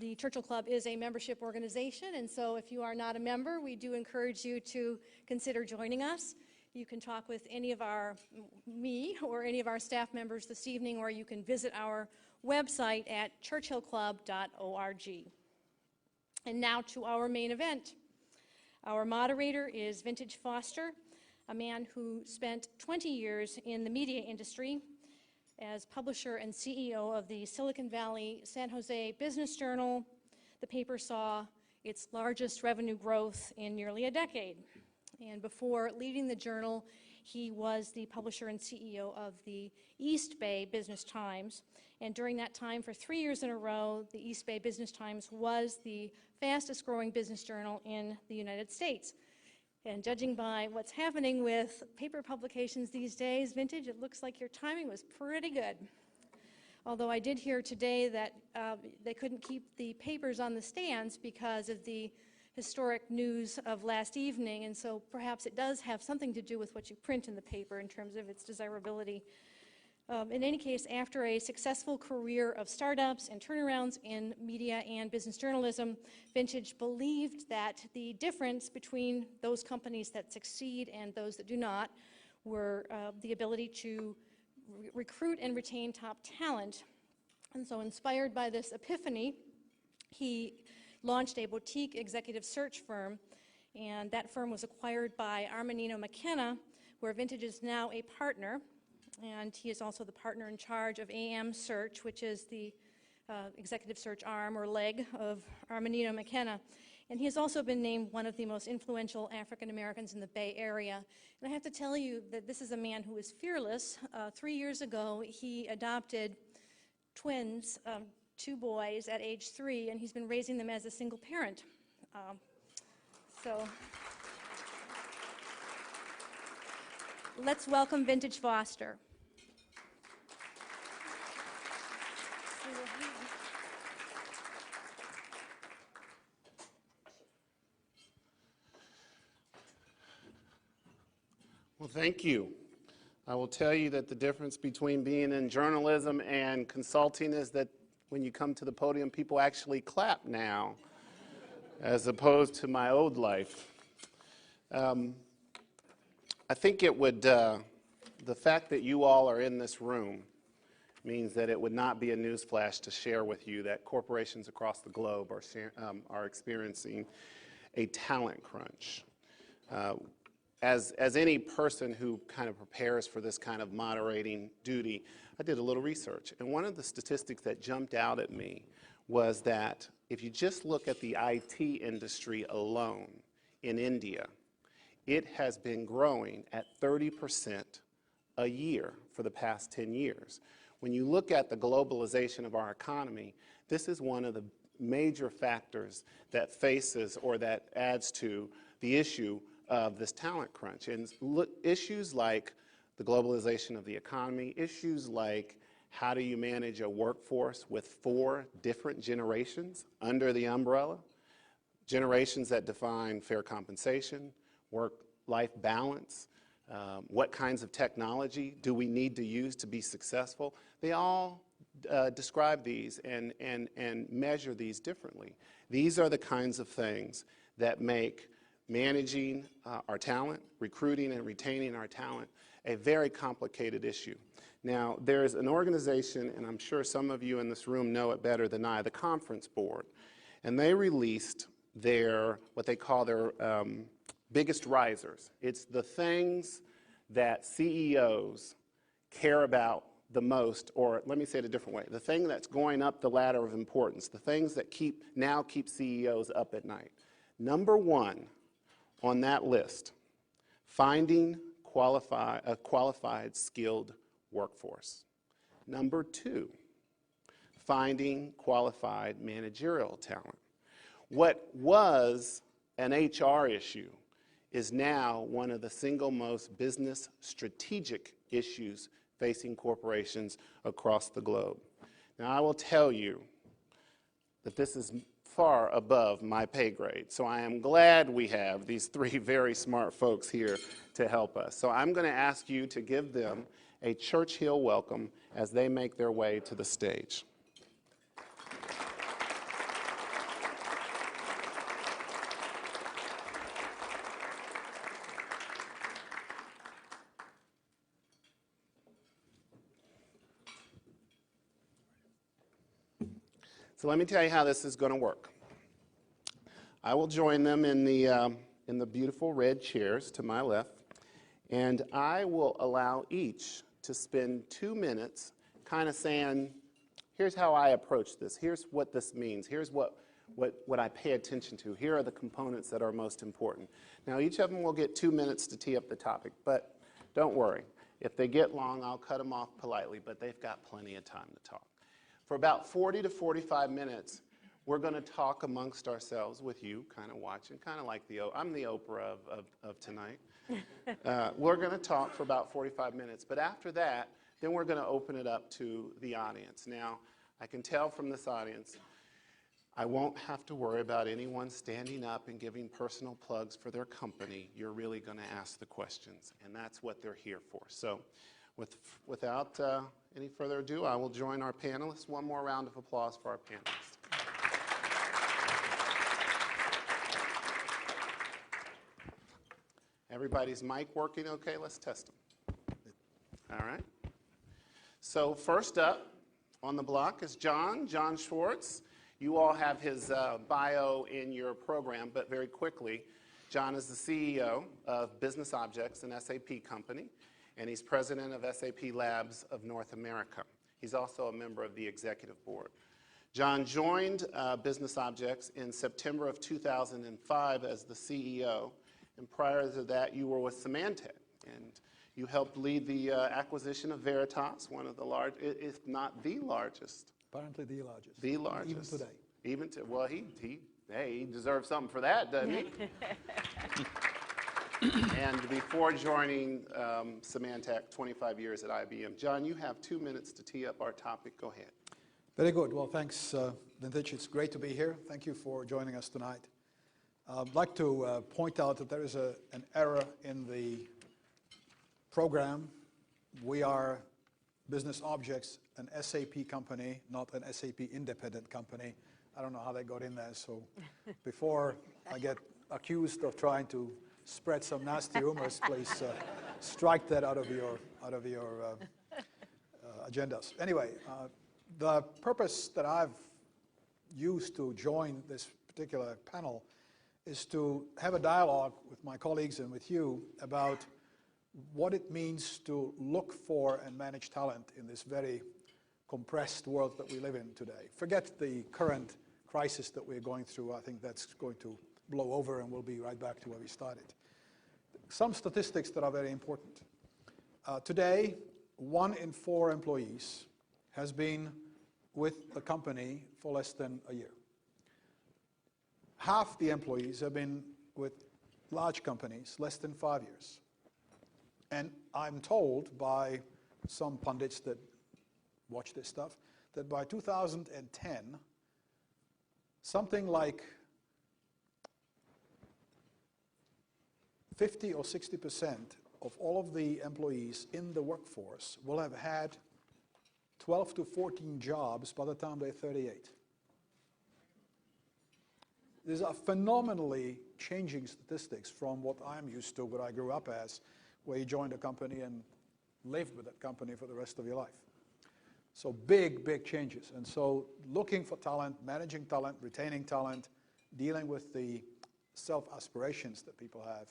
The Churchill Club is a membership organization, and so if you are not a member, we do encourage you to consider joining us. You can talk with me or any of our staff members this evening, or you can visit our website at churchillclub.org. And now to our main event. Our moderator is Vintage Foster, a man who spent 20 years in the media industry as publisher and CEO of the Silicon Valley San Jose Business Journal. The paper saw its largest revenue growth in nearly a decade. And before leading the journal, he was the publisher and CEO of the East Bay Business Times. And during that time, for 3 years in a row, the East Bay Business Times was the fastest growing business journal in the United States. And judging by what's happening with paper publications these days, Vintage, it looks like your timing was pretty good. Although I did hear today that they couldn't keep the papers on the stands because of the historic news of last evening, and so perhaps it does have something to do with what you print in the paper in terms of its desirability. In any case, after a successful career of startups and turnarounds in media and business journalism, Vintage believed that the difference between those companies that succeed and those that do not were the ability to recruit and retain top talent. And so inspired by this epiphany, he launched a boutique executive search firm, and that firm was acquired by Armanino McKenna, where Vintage is now a partner. And he is also the partner in charge of AM Search, which is the executive search arm or leg of Armanino McKenna. And he has also been named one of the most influential African Americans in the Bay Area. And I have to tell you that this is a man who is fearless. 3 years ago, he adopted twins, 2 boys at age 3, and he's been raising them as a single parent. So let's welcome Vintage Foster. Well, thank you. I will tell you that the difference between being in journalism and consulting is that when you come to the podium, people actually clap now, as opposed to my old life. I think it would, the fact that you all are in this room means that it would not be a newsflash to share with you that corporations across the globe are experiencing a talent crunch. As any person who kind of prepares for this kind of moderating duty, I did a little research. And one of the statistics that jumped out at me was that if you just look at the IT industry alone in India, it has been growing at 30% a year for the past 10 years. When you look at the globalization of our economy, this is one of the major factors that faces or that adds to the issue of this talent crunch. And issues like the globalization of the economy, issues like how do you manage a workforce with 4 different generations under the umbrella, generations that define fair compensation, work-life balance, what kinds of technology do we need to use to be successful. They all describe these and measure these differently. These are the kinds of things that make managing our talent, recruiting and retaining our talent, a very complicated issue. Now, there's an organization, and I'm sure some of you in this room know it better than I, the Conference Board, and they released what they call their biggest risers. It's the things that CEOs care about the most, or let me say it a different way, the thing that's going up the ladder of importance, the things that now keep CEOs up at night. Number 1 on that list, finding a qualified, skilled workforce. Number 2, finding qualified managerial talent. What was an HR issue is now one of the single most business strategic issues facing corporations across the globe. Now, I will tell you that this is far above my pay grade, so I am glad we have these 3 very smart folks here to help us. So I'm going to ask you to give them a Churchill welcome as they make their way to the stage. So let me tell you how this is going to work. I will join them in the beautiful red chairs to my left, and I will allow each to spend 2 minutes kind of saying, here's how I approach this, here's what this means, here's what I pay attention to, here are the components that are most important. Now each of them will get 2 minutes to tee up the topic, but don't worry. If they get long, I'll cut them off politely, but they've got plenty of time to talk. For about 40 to 45 minutes, we're going to talk amongst ourselves with you, kind of watching, kind of like I'm the Oprah of tonight. We're going to talk for about 45 minutes, but after that, then we're going to open it up to the audience. Now, I can tell from this audience, I won't have to worry about anyone standing up and giving personal plugs for their company. You're really going to ask the questions, and that's what they're here for. So without any further ado, I will join our panelists. One more round of applause for our panelists. Everybody's mic working okay? Let's test them. All right. So first up on the block is John Schwarz. You all have his bio in your program, but very quickly, John is the CEO of Business Objects, an SAP company, and he's president of SAP Labs of North America. He's also a member of the executive board. John joined Business Objects in September of 2005 as the CEO, and prior to that, you were with Symantec, and you helped lead the acquisition of Veritas, one of the largest, if not the largest. Apparently the largest. The largest. Even today. Well, he deserves something for that, doesn't he? And before joining Symantec, 25 years at IBM. John, you have 2 minutes to tee up our topic. Go ahead. Very good. Well, thanks, Vintage. It's great to be here. Thank you for joining us tonight. I'd like to point out that there is an error in the program. We are Business Objects, an SAP company, not an SAP independent company. I don't know how they got in there, so before I get accused of trying to spread some nasty rumors, please strike that out of your agendas. Anyway, the purpose that I've used to join this particular panel is to have a dialogue with my colleagues and with you about what it means to look for and manage talent in this very compressed world that we live in today. Forget the current crisis that we're going through. I think that's going to blow over and we'll be right back to where we started. Some statistics that are very important. Today, 1 in 4 employees has been with the company for less than a year. Half the employees have been with large companies less than 5 years. And I'm told by some pundits that watch this stuff that by 2010, something like 50 or 60% of all of the employees in the workforce will have had 12 to 14 jobs by the time they're 38. These are phenomenally changing statistics from what I'm used to, what I grew up as, where you joined a company and lived with that company for the rest of your life. So big, big changes. And so looking for talent, managing talent, retaining talent, dealing with the self-aspirations that people have,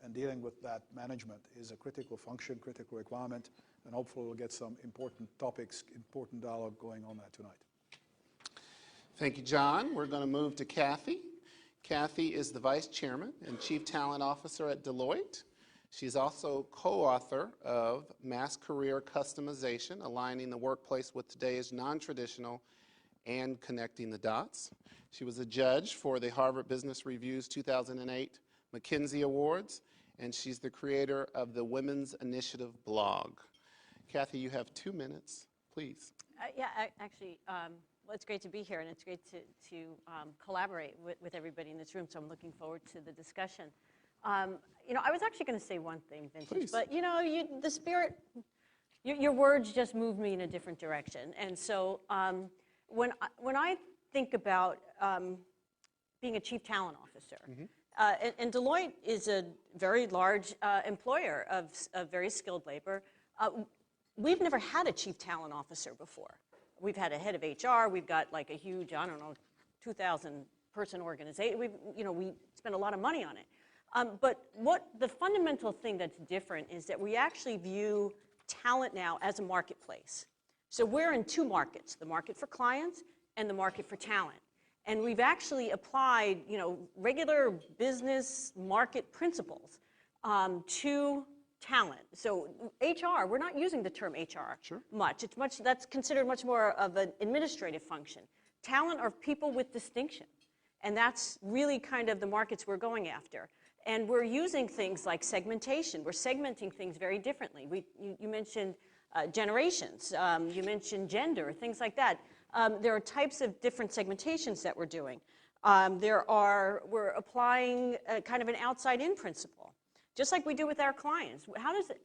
and dealing with that management is a critical function, critical requirement, and hopefully we'll get some important topics, important dialogue going on there tonight. Thank you, John. We're going to move to Cathy. Cathy is the Vice Chairman and Chief Talent Officer at Deloitte. She's also co-author of Mass Career Customization, Aligning the Workplace with Today's Non-Traditional and Connecting the Dots. She was a judge for the Harvard Business Review's 2008 McKinsey Awards, and she's the creator of the Women's Initiative blog. Cathy, you have 2 minutes, please. Actually, well, it's great to be here, and it's great to collaborate with everybody in this room, so I'm looking forward to the discussion. You know, I was actually going to say one thing, Vintage, Please. but you know, the spirit, your words just moved me in a different direction. And so when I think about being a chief talent officer, and Deloitte is a very large employer of very skilled labor, we've never had a chief talent officer before. we've had a head of HR, we've got like a huge, I don't know, 2,000 person organization. We spend a lot of money on it. But what the fundamental thing that's different is that we actually view talent now as a marketplace. So we're in two markets, the market for clients and the market for talent. And we've actually applied, regular business market principles to talent. So HR, we're not using the term HR much. That's considered much more of an administrative function. Talent are people with distinction. And that's really kind of the markets we're going after. And we're using things like segmentation. We're segmenting things very differently. You mentioned generations. You mentioned gender, things like that. There are types of different segmentations that we're doing. We're applying kind of an outside-in principle, just like we do with our clients.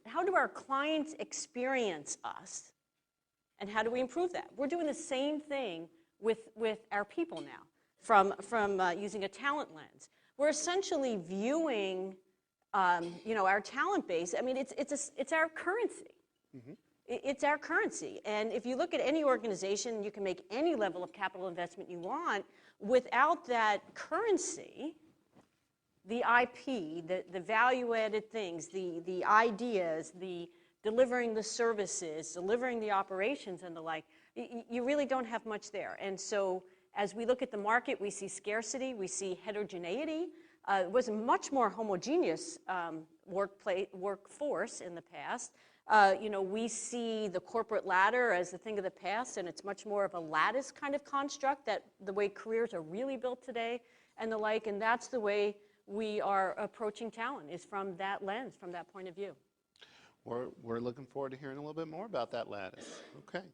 How do our clients experience us, and how do we improve that? We're doing the same thing with our people now, from using a talent lens. We're essentially viewing, our talent base. I mean, it's our currency. Mm-hmm. It's our currency. And if you look at any organization, you can make any level of capital investment you want. Without that currency, the IP, the value-added things, the ideas, the delivering the services, delivering the operations and the like, you really don't have much there. And so as we look at the market, we see scarcity, we see heterogeneity. It was a much more homogeneous workforce in the past. We see the corporate ladder as a thing of the past, and it's much more of a lattice kind of construct, that the way careers are really built today and the like, and that's the way we are approaching talent, is from that lens, from that point of view. We're looking forward to hearing a little bit more about that lattice. Okay.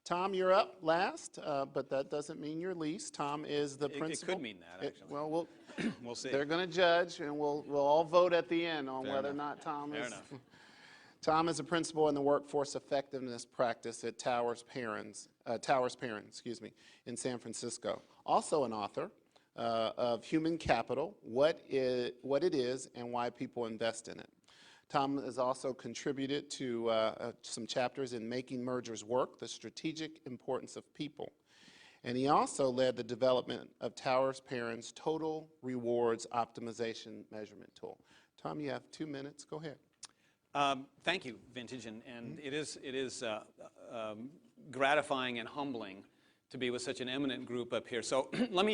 Tom, you're up last, but that doesn't mean you're least. Tom is the principal. It could mean that, actually. Well, we'll see. They're going to judge, and we'll all vote at the end on Fair whether enough. or not Tom Fair is. enough. Tom is a principal in the workforce effectiveness practice at Towers Perrin, in San Francisco. Also an author of Human Capital, what it is and why people invest in it. Tom has also contributed to some chapters in Making Mergers Work, the strategic importance of people. And he also led the development of Towers Perrin's Total Rewards Optimization Measurement Tool. Tom, you have 2 minutes. Go ahead. Thank you, Vintage, and it is gratifying and humbling to be with such an eminent group up here. So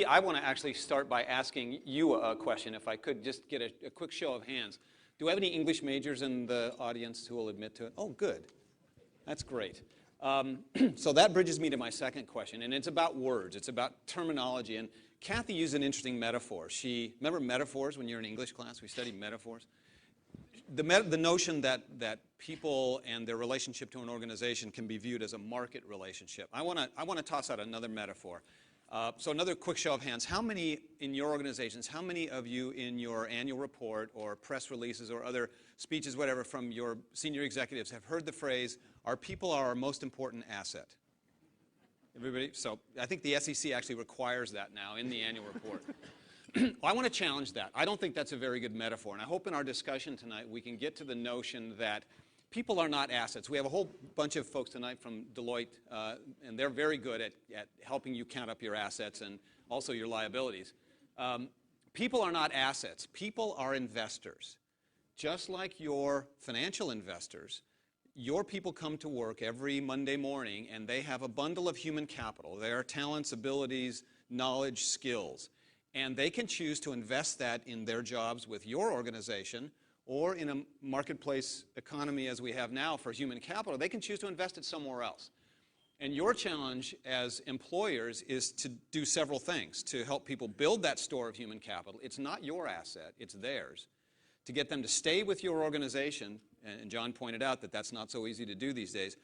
I want to actually start by asking you a question, if I could just get a quick show of hands. Do we have any English majors in the audience who will admit to it? Oh, good. That's great. So that bridges me to my second question, and it's about words. It's about terminology. And Cathy used an interesting metaphor. Remember metaphors when you're in English class? We studied metaphors. The notion that people and their relationship to an organization can be viewed as a market relationship. I want to toss out another metaphor. So another quick show of hands. How many in your organizations, how many of you in your annual report or press releases or other speeches, whatever, from your senior executives have heard the phrase, our people are our most important asset? Everybody? So I think the SEC actually requires that now in the annual report. I want to challenge that. I don't think that's a very good metaphor, and I hope in our discussion tonight we can get to the notion that people are not assets. We have a whole bunch of folks tonight from Deloitte, and they're very good at helping you count up your assets and also your liabilities. People are not assets. People are investors. Just like your financial investors, your people come to work every Monday morning, and they have a bundle of human capital. Their talents, abilities, knowledge, skills. And they can choose to invest that in their jobs with your organization, or in a marketplace economy as we have now for human capital. They can choose to invest it somewhere else. And your challenge as employers is to do several things to help people build that store of human capital. It's not your asset, it's theirs. To get them to stay with your organization, and John pointed out that that's not so easy to do these days.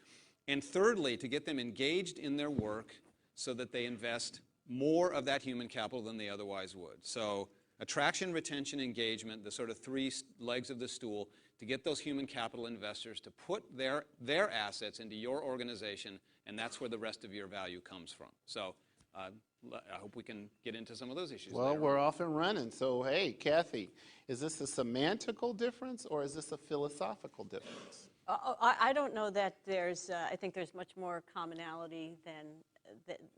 And thirdly, to get them engaged in their work so that they invest more of that human capital than they otherwise would. So attraction, retention, engagement, the sort of three legs of the stool, to get those human capital investors to put their assets into your organization, and that's where the rest of your value comes from. So I hope we can get into some of those issues Well, later we're on. off and running. So, hey, Cathy, is this a semantical difference or is this a philosophical difference? I don't know that there's, I think there's much more commonality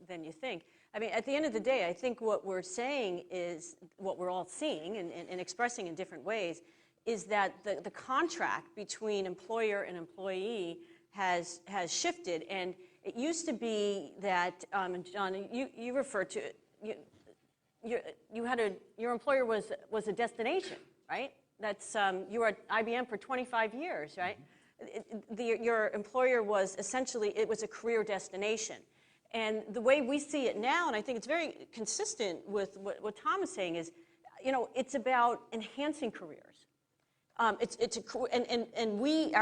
than you think. I mean, at the end of the day, I think what we're saying is, what we're all seeing and expressing in different ways, is that the contract between employer and employee has shifted. And it used to be that, John, you referred to it, your employer was a destination, right? That's, you were at IBM for 25 years, right? Your employer was essentially, it was a career destination. And the way we see it now, and I think it's very consistent with what Tom is saying, is, it's about enhancing careers. Our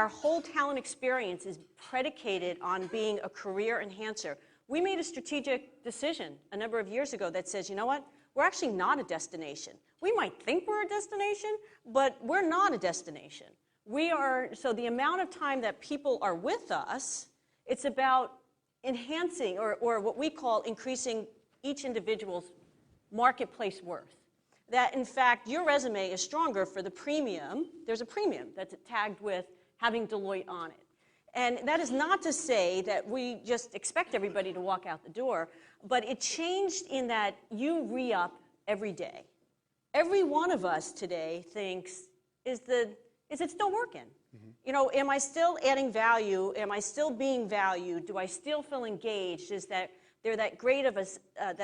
whole talent experience is predicated on being a career enhancer. We made a strategic decision a number of years ago that says, you know what? We're actually not a destination. We might think we're a destination, but we're not a destination. So the amount of time that people are with us, it's about enhancing, or what we call increasing each individual's marketplace worth. That, in fact, your resume is stronger for the premium. There's a premium that's tagged with having Deloitte on it. And that is not to say that we just expect everybody to walk out the door, but it changed in that you re-up every day. Every one of us today thinks, is it still working? Mm-hmm. Am I still adding value? Am I still being valued? Do I still feel engaged? Is that there that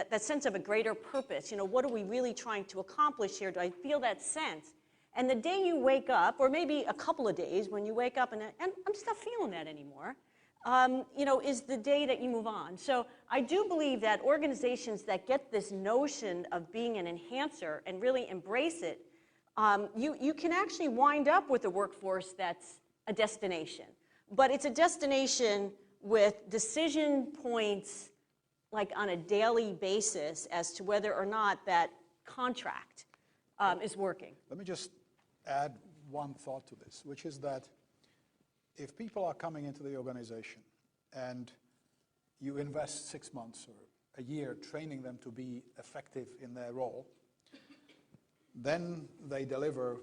that sense of a greater purpose? What are we really trying to accomplish here? Do I feel that sense? And the day you wake up, or maybe a couple of days when you wake up and I'm just not feeling that anymore, is the day that you move on. So I do believe that organizations that get this notion of being an enhancer and really embrace it, you can actually wind up with a workforce that's a destination. But it's a destination with decision points like on a daily basis as to whether or not that contract is working. Let me just add one thought to this, which is that if people are coming into the organization and you invest 6 months or a year training them to be effective in their role, then they deliver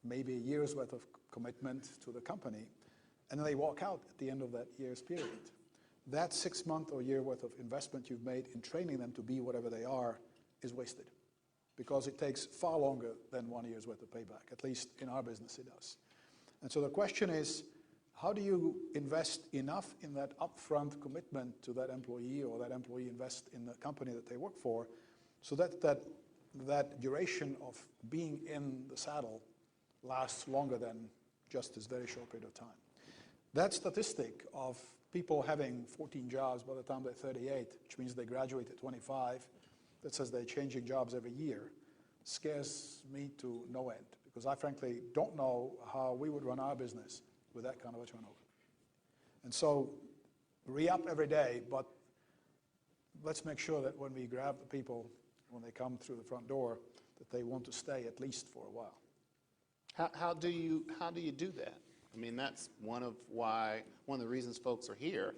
maybe a year's worth of commitment to the company, and then they walk out at the end of that year's period. That 6 month or year worth of investment you've made in training them to be whatever they are is wasted, because it takes far longer than 1 year's worth of payback. At least in our business it does. And so the question is, how do you invest enough in that upfront commitment to that employee, or that employee invest in the company that they work for, so that that duration of being in the saddle lasts longer than just this very short period of time. That statistic of people having 14 jobs by the time they're 38, which means they graduate at 25, that says they're changing jobs every year, scares me to no end, because I frankly don't know how we would run our business with that kind of a turnover. And so re-up every day, but let's make sure that when we grab the people, when they come through the front door, that they want to stay at least for a while. How do you do that? I mean, that's one of the reasons folks are here.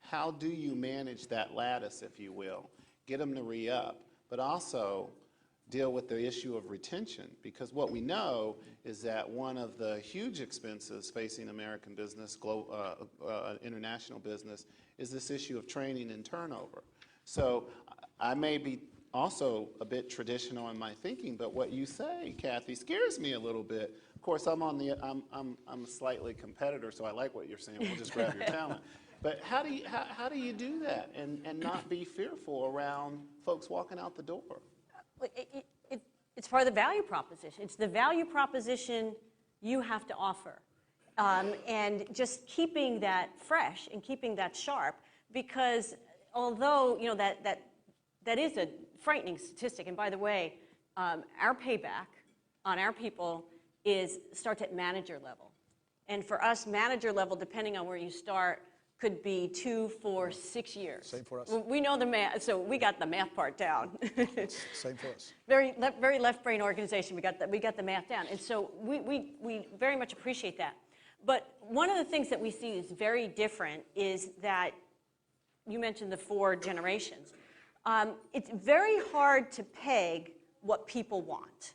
How do you manage that lattice, if you will? Get them to re-up, but also deal with the issue of retention, because what we know is that one of the huge expenses facing American business, international business, is this issue of training and turnover. So I may be also a bit traditional in my thinking, but what you say, Cathy, scares me a little bit. Of course, I'm a slightly competitor, so I like what you're saying. We'll just grab your talent. But how do you do that and not be fearful around folks walking out the door? It's part of the value proposition. It's the value proposition you have to offer. And just keeping that fresh and keeping that sharp, because although that is a frightening statistic, and by the way, our payback on our people starts at manager level. And for us, manager level, depending on where you start, could be 2, 4, 6 years. Same for us. We know the math, so we got the math part down. Same for us. Very left brain organization. We got the math down, and so we very much appreciate that. But one of the things that we see is very different is that you mentioned the 4 generations. it's very hard to peg what people want.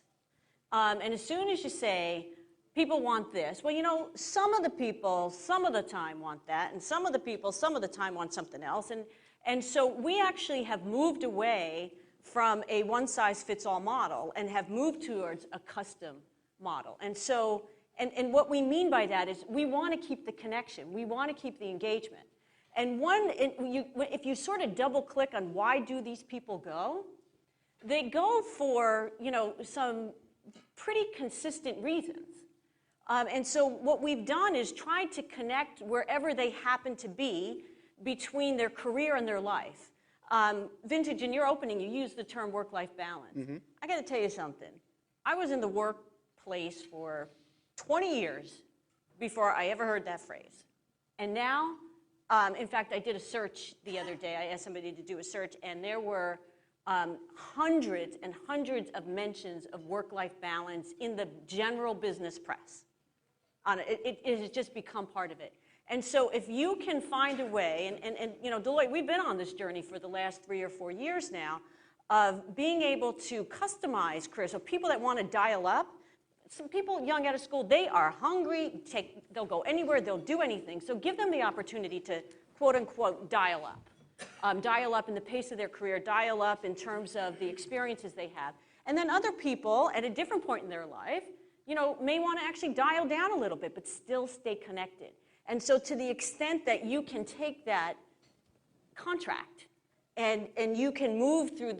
And as soon as you say, people want this, well, you know, some of the people, some of the time want that, and some of the people, some of the time want something else. And so we actually have moved away from a one-size-fits-all model and have moved towards a custom model. And so, and what we mean by that is we want to keep the connection. We want to keep the engagement. And if you sort of double-click on why do these people go, they go for, you know, some pretty consistent reasons. And so what we've done is tried to connect wherever they happen to be between their career and their life. Vintage, in your opening, you used the term work-life balance. Mm-hmm. I got to tell you something. I was in the workplace for 20 years before I ever heard that phrase. And now, in fact, I did a search the other day. I asked somebody to do a search, and there were hundreds and hundreds of mentions of work-life balance in the general business press. It has just become part of it. And so if you can find a way, and you know, Deloitte, we've been on this journey for the last 3 or 4 years now of being able to customize careers. So people that want to dial up, some people young out of school, they are hungry, they'll go anywhere, they'll do anything. So give them the opportunity to, quote unquote, dial up. Dial up in the pace of their career, dial up in terms of the experiences they have. And then other people at a different point in their life, you know, may want to actually dial down a little bit, but still stay connected. And so to the extent that you can take that contract and you can move through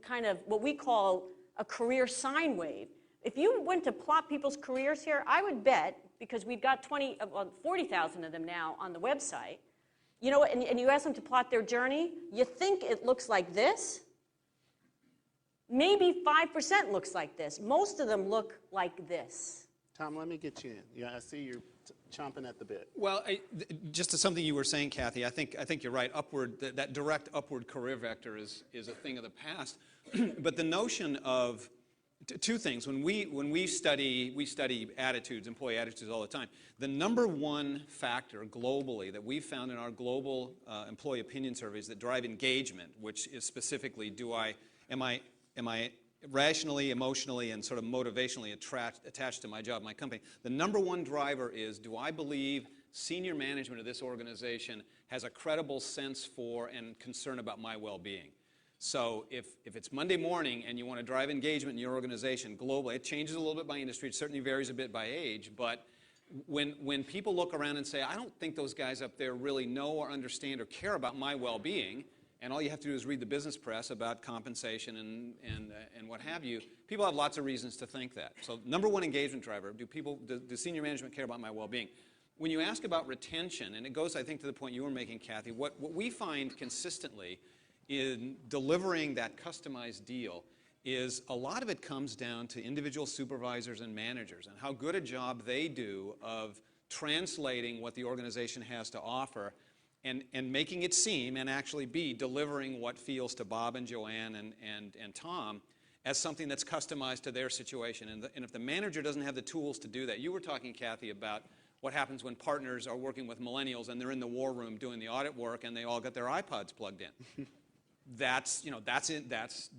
kind of what we call a career sine wave. If you went to plot people's careers here, I would bet, because we've got 40,000 of them now on the website, you know, and you ask them to plot their journey, you think it looks like this. Maybe 5% looks like this. Most of them look like this. Tom, let me get you in. Yeah, I see you're chomping at the bit. Well, just to something you were saying, Cathy, I think you're right. That direct upward career vector is a thing of the past. But the notion of two things. When we study attitudes, employee attitudes all the time. The number one factor globally that we've found in our global employee opinion surveys that drive engagement, which is specifically, am I rationally, emotionally, and sort of motivationally attached to my job, my company. The number one driver is, do I believe senior management of this organization has a credible sense for and concern about my well-being? So if it's Monday morning and you want to drive engagement in your organization globally, it changes a little bit by industry, it certainly varies a bit by age, but when people look around and say, I don't think those guys up there really know or understand or care about my well-being, and all you have to do is read the business press about compensation and what have you, people have lots of reasons to think that. So number one engagement driver, do senior management care about my well-being? When you ask about retention, and it goes, I think, to the point you were making, Cathy, what we find consistently in delivering that customized deal is a lot of it comes down to individual supervisors and managers and how good a job they do of translating what the organization has to offer and making it seem and actually be delivering what feels to Bob and Joanne and Tom as something that's customized to their situation. And if the manager doesn't have the tools to do that, you were talking, Cathy, about what happens when partners are working with millennials and they're in the war room doing the audit work and they all got their iPods plugged in. That's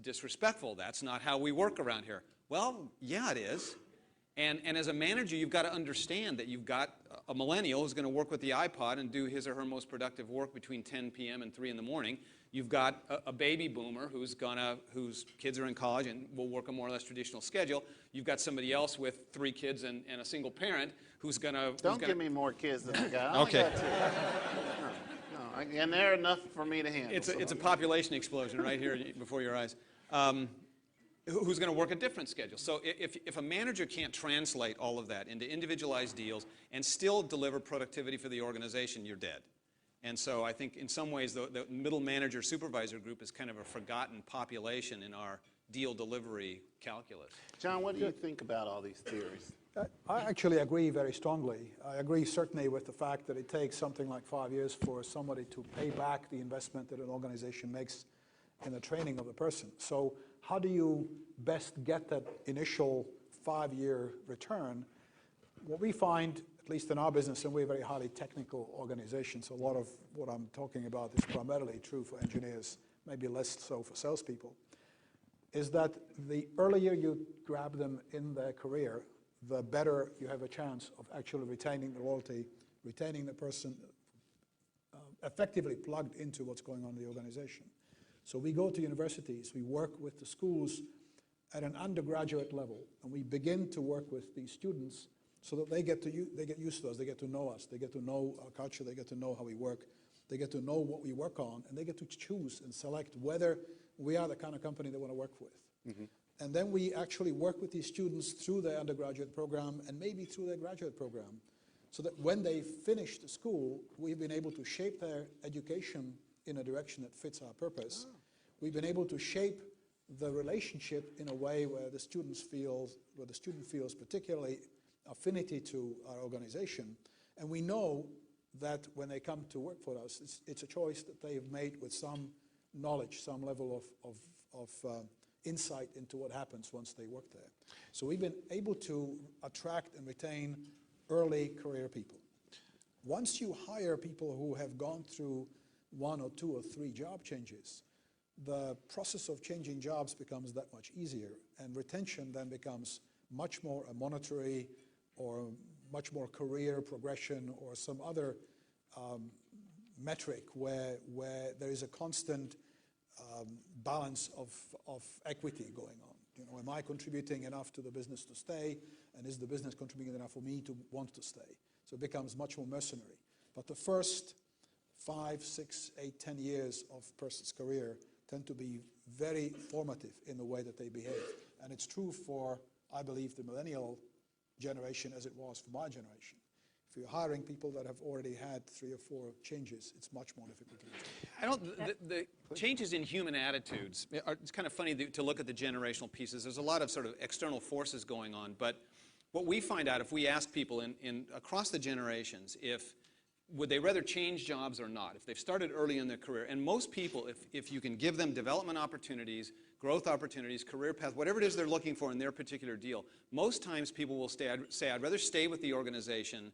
disrespectful. That's not how we work around here. Well, yeah, it is. And as a manager, you've got to understand that you've got a millennial who's going to work with the iPod and do his or her most productive work between 10 p.m. and 3 in the morning. You've got a baby boomer whose kids are in college and will work a more or less traditional schedule. You've got somebody else with 3 kids and a single parent who's going to... Don't give me more kids than I got. Okay. No, and they're enough for me to handle. It's a population explosion right here before your eyes. Who's going to work a different schedule. So if a manager can't translate all of that into individualized deals and still deliver productivity for the organization, you're dead. And so I think in some ways the middle manager supervisor group is kind of a forgotten population in our deal delivery calculus. John, what do you think about all these theories? I actually agree very strongly. I agree certainly with the fact that it takes something like 5 years for somebody to pay back the investment that an organization makes in the training of the person. So how do you best get that initial 5-year return? What we find, at least in our business, and we're a very highly technical organization, so a lot of what I'm talking about is primarily true for engineers, maybe less so for salespeople, is that the earlier you grab them in their career, the better you have a chance of actually retaining the loyalty, retaining the person effectively plugged into what's going on in the organization. So we go to universities, we work with the schools at an undergraduate level, and we begin to work with these students so that they get used to us, they get to know us, they get to know our culture, they get to know how we work, they get to know what we work on, and they get to choose and select whether we are the kind of company they want to work with. Mm-hmm. And then we actually work with these students through their undergraduate program and maybe through their graduate program, so that when they finish the school, we've been able to shape their education in a direction that fits our purpose. Oh. We've been able to shape the relationship in a way where the student feels particularly affinity to our organization. And we know that when they come to work for us, it's a choice that they've made with some knowledge, some level of insight into what happens once they work there. So we've been able to attract and retain early career people. Once you hire people who have gone through 1 or 2 or 3 job changes, the process of changing jobs becomes that much easier, and retention then becomes much more a monetary or much more career progression or some other metric where there is a constant balance of equity going on. You know, am I contributing enough to the business to stay, and is the business contributing enough for me to want to stay? So it becomes much more mercenary. But the first 5, 6, 8, 10 years of a person's career tend to be very formative in the way that they behave. And it's true for, I believe, the millennial generation as it was for my generation. If you're hiring people that have already had 3 or 4 changes, it's much more difficult to retain. The changes in human attitudes, it's kind of funny to look at the generational pieces. There's a lot of sort of external forces going on, but what we find out if we ask people across the generations would they rather change jobs or not, if they've started early in their career. And most people, if you can give them development opportunities, growth opportunities, career path, whatever it is they're looking for in their particular deal, most times people will say, I'd rather stay with the organization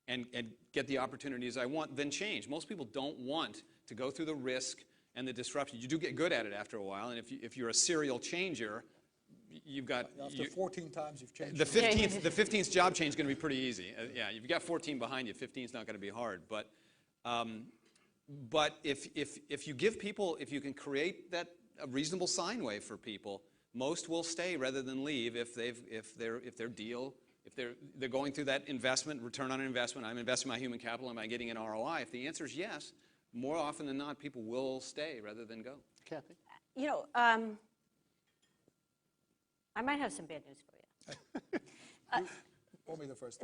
and get the opportunities I want than change. Most people don't want to go through the risk and the disruption. You do get good at it after a while, and if you're a serial changer, you've got... After 14 times you've changed. The 15th job change is going to be pretty easy. Yeah, you've got 14 behind you, 15 is not going to be hard. But if you give people, if you can create a reasonable sine wave for people, most will stay rather than leave if they're going through that investment, return on investment. I'm investing my human capital. Am I getting an ROI? If the answer is yes, more often than not, people will stay rather than go. Cathy? You know, I might have some bad news for you. Only the first.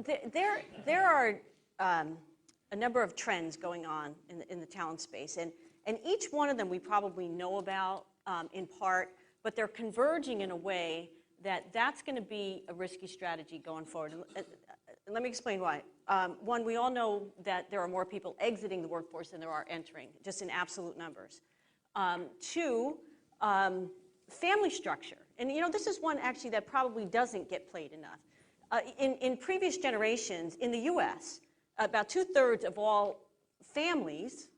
There are a number of trends going on in the talent space, and each one of them we probably know about in part, but they're converging in a way that's going to be a risky strategy going forward. And let me explain why. One, we all know that there are more people exiting the workforce than there are entering, just in absolute numbers. 2, family structure. And you know, this is one actually that probably doesn't get played enough. In previous generations, in the US, about 2/3 of all families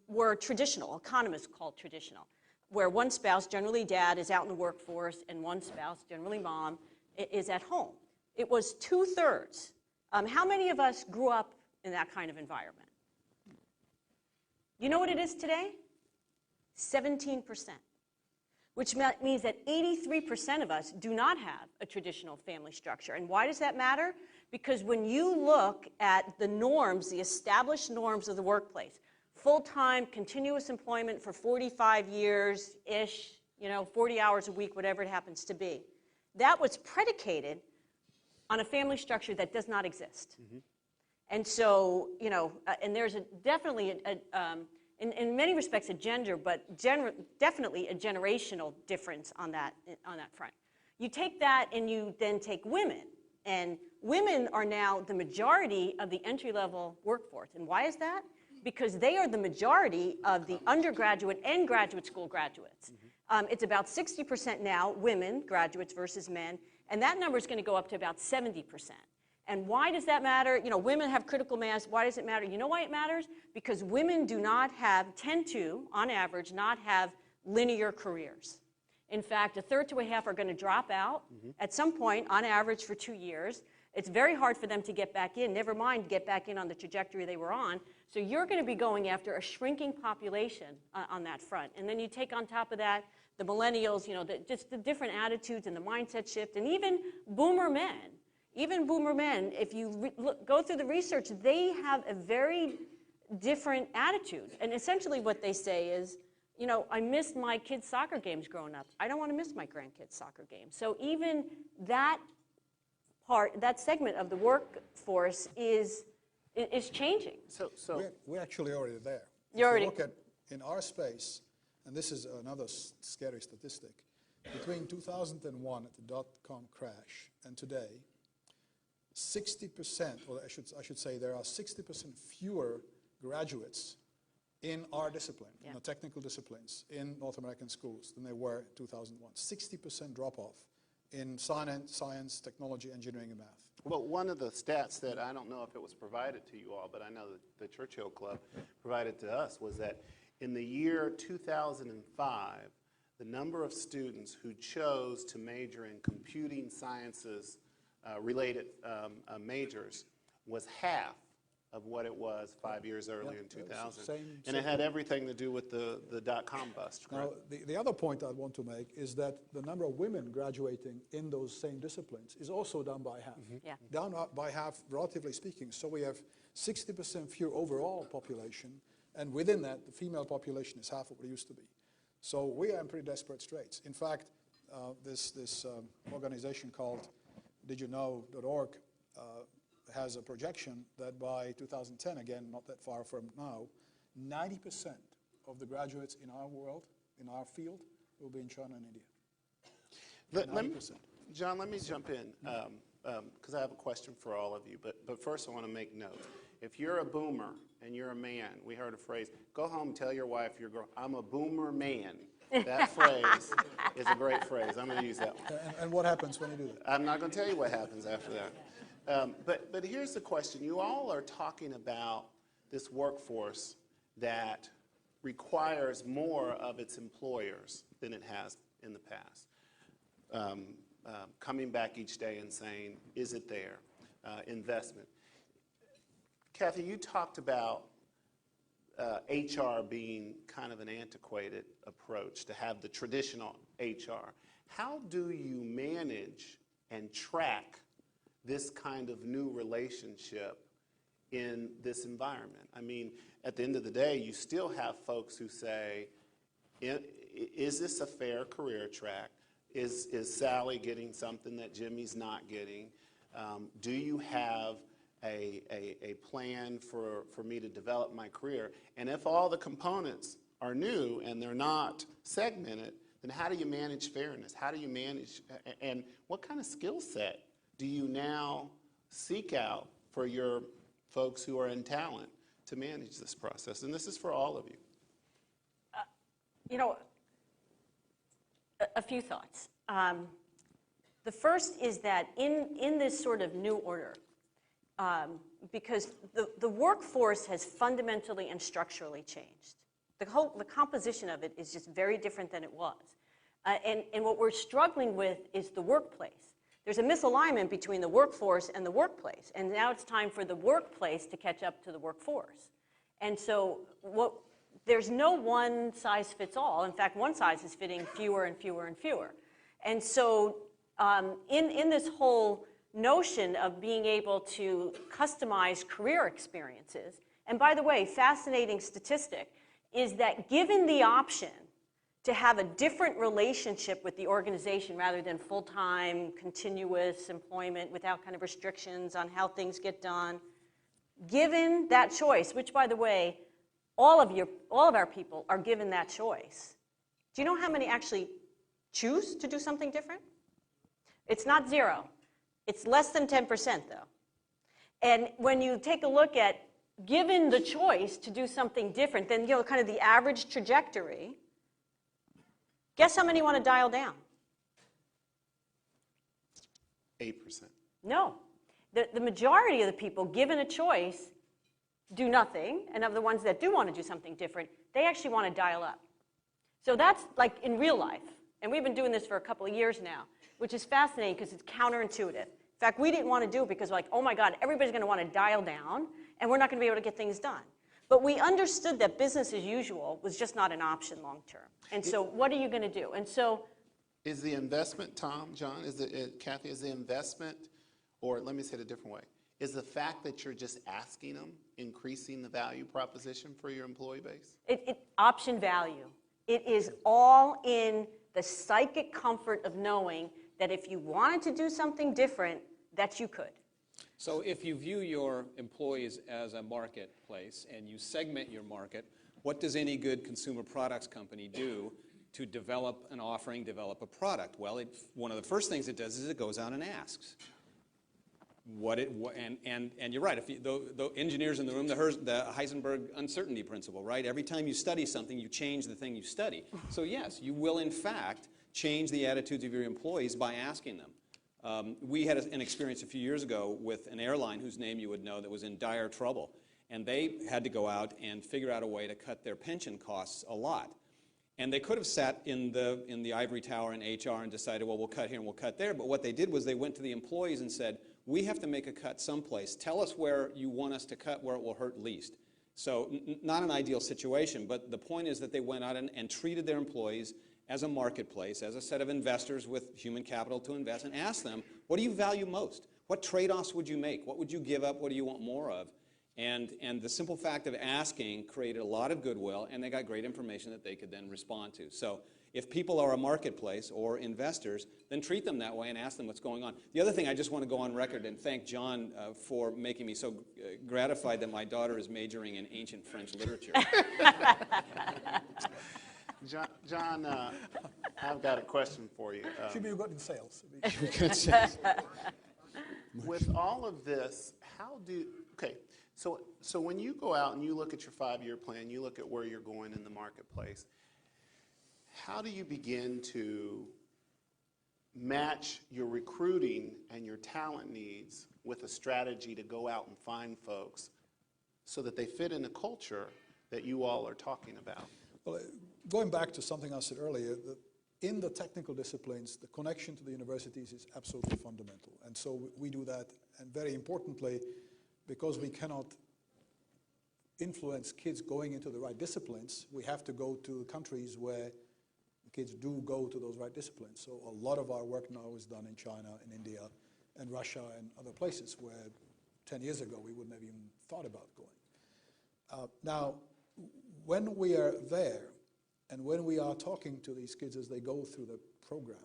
were traditional, economists call traditional, where one spouse, generally dad, is out in the workforce, and one spouse, generally mom, is at home. It was 2/3. How many of us grew up in that kind of environment? You know what it is today? 17%. Which means that 83% of us do not have a traditional family structure. And why does that matter? Because when you look at the norms, the established norms of the workplace, full-time, continuous employment for 45 years-ish, 40 hours a week, whatever it happens to be, that was predicated on a family structure that does not exist. Mm-hmm. And so, and there's definitely in many respects a gender, but definitely a generational difference on that front. You take that and you then take women, and women are now the majority of the entry-level workforce. And why is that? Because they are the majority of the undergraduate and graduate school graduates. Mm-hmm. It's about 60% now, women, graduates versus men, and that number is going to go up to about 70%. And why does that matter? You know, women have critical mass. Why does it matter? You know why it matters? Because women tend to, on average, not have linear careers. In fact, a third to a half are going to drop out at some point, on average, for 2 years. It's very hard for them to get back in, never mind get back in on the trajectory they were on. So you're going to be going after a shrinking population on that front. And then you take on top of that the millennials, you know, just the different attitudes and the mindset shift, and even boomer men. Even boomer men, if you go through the research, they have a very different attitude. And essentially what they say is, you know, I missed my kids' soccer games growing up. I don't want to miss my grandkids' soccer games. So even that that segment of the workforce is changing. So We're actually already there. You're If already- you look at, in our space, and this is another scary statistic, between 2001 at the dot-com crash and today, 60%, or I should say there are 60% fewer graduates in our discipline, in the technical disciplines, in North American schools than there were in 2001. 60% drop-off in science, technology, engineering, and math. well, one of the stats that I don't know if it was provided to you all, but I know that the Churchill Club provided to us was that in the year 2005, the number of students who chose to major in computing sciences related majors was half of what it was 5 years earlier in 2000. And it had everything to do with the dot-com bust. Now, the other point I want to make is that the number of women graduating in those same disciplines is also down by half. Yeah. Down by half, relatively speaking. So we have 60% fewer overall population, and within that, the female population is half of what it used to be. So we are in pretty desperate straits. In fact, this organization called DidYouKnow.org has a projection that by 2010, again, not that far from now, 90% of the graduates in our world, in our field, will be in China and India. 90%. John, let me jump in, because I have a question for all of you. But first, I want to make note. If you're a boomer and you're a man, we heard a phrase, go home and tell your wife you're I'm a boomer man. That phrase is a great phrase. I'm going to use that one. And what happens when you do that? I'm not going to tell you what happens after that. But here's the question. You all are talking about this workforce that requires more of its employers than it has in the past. Coming back each day and saying, is it there? Investment. Cathy, you talked about HR being kind of an antiquated approach to have the traditional HR. How do you manage and track this kind of new relationship in this environment? I mean, at the end of the day, you still have folks who say, is this a fair career track? Is Sally getting something that Jimmy's not getting? Do you have a plan for me to develop my career? And if all the components are new and they're not segmented, then how do you manage fairness? How do you manage, and what kind of skill set do you now seek out for your folks who are in talent to manage this process? And this is for all of you. You know, a few thoughts. The first is that in this sort of new order, because the workforce has fundamentally and structurally changed. The composition of it is just very different than it was. And what we're struggling with is the workplace. There's a misalignment between the workforce and the workplace. And now it's time for the workplace to catch up to the workforce. And so there's no one size fits all. In fact, one size is fitting fewer and fewer and fewer. And so in this whole notion of being able to customize career experiences, and by the way, fascinating statistic is that given the option to have a different relationship with the organization rather than full-time, continuous employment without kind of restrictions on how things get done, given that choice, which by the way, all of our people are given that choice. Do you know how many actually choose to do something different? It's not zero. It's less than 10% though. And when you take a look at given the choice to do something different than, you know, kind of the average trajectory, guess how many want to dial down? 8%. No. The majority of the people, given a choice, do nothing, and of the ones that do want to do something different, they actually want to dial up. So that's like in real life, and we've been doing this for a couple of years now, which is fascinating because it's counterintuitive. In fact, we didn't want to do it because we're like, oh my God, everybody's going to want to dial down, and we're not going to be able to get things done. But we understood that business as usual was just not an option long term. And so what are you going to do? And so is the investment, Tom, John, Cathy, is the investment, or let me say it a different way, is the fact that you're just asking them increasing the value proposition for your employee base? Option value. It is all in the psychic comfort of knowing that if you wanted to do something different, that you could. So if you view your employees as a marketplace and you segment your market, what does any good consumer products company do to develop an offering, develop a product? Well, one of the first things it does is it goes out and asks. And you're right, if the engineers in the room, the Heisenberg uncertainty principle, right? Every time you study something, you change the thing you study. So yes, you will in fact change the attitudes of your employees by asking them. We had an experience a few years ago with an airline whose name you would know that was in dire trouble. And they had to go out and figure out a way to cut their pension costs a lot. And they could have sat in the ivory tower in HR and decided, well, we'll cut here and we'll cut there. But what they did was they went to the employees and said, we have to make a cut someplace. Tell us where you want us to cut, where it will hurt least. So not an ideal situation, but the point is that they went out and treated their employees as a marketplace, as a set of investors with human capital to invest, and asked them, what do you value most? What trade-offs would you make? What would you give up? What do you want more of? And the simple fact of asking created a lot of goodwill, and they got great information that they could then respond to. So if people are a marketplace or investors, then treat them that way and ask them what's going on. The other thing, I just want to go on record and thank John for making me so gratified that my daughter is majoring in ancient French literature. John, I've got a question for you. Should be good in sales. With all of this, so when you go out and you look at your 5-year plan, you look at where you're going in the marketplace, how do you begin to match your recruiting and your talent needs with a strategy to go out and find folks so that they fit in the culture that you all are talking about? Well, going back to something I said earlier, in the technical disciplines, the connection to the universities is absolutely fundamental. And so we do that, and very importantly, because we cannot influence kids going into the right disciplines, we have to go to countries where the kids do go to those right disciplines. So a lot of our work now is done in China, in India, and Russia, and other places where 10 years ago we wouldn't have even thought about going. Now, when we are there, and when we are talking to these kids as they go through the program,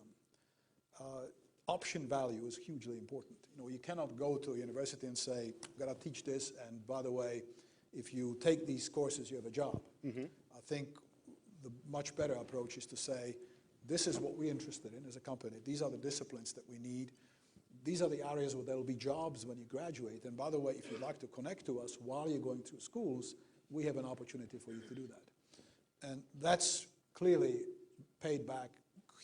option value is hugely important. You know, you cannot go to a university and say, I've got to teach this, and by the way, if you take these courses, you have a job. Mm-hmm. I think the much better approach is to say, this is what we're interested in as a company. These are the disciplines that we need. These are the areas where there will be jobs when you graduate. And by the way, if you'd like to connect to us while you're going through schools, we have an opportunity for you to do that. And that's clearly paid back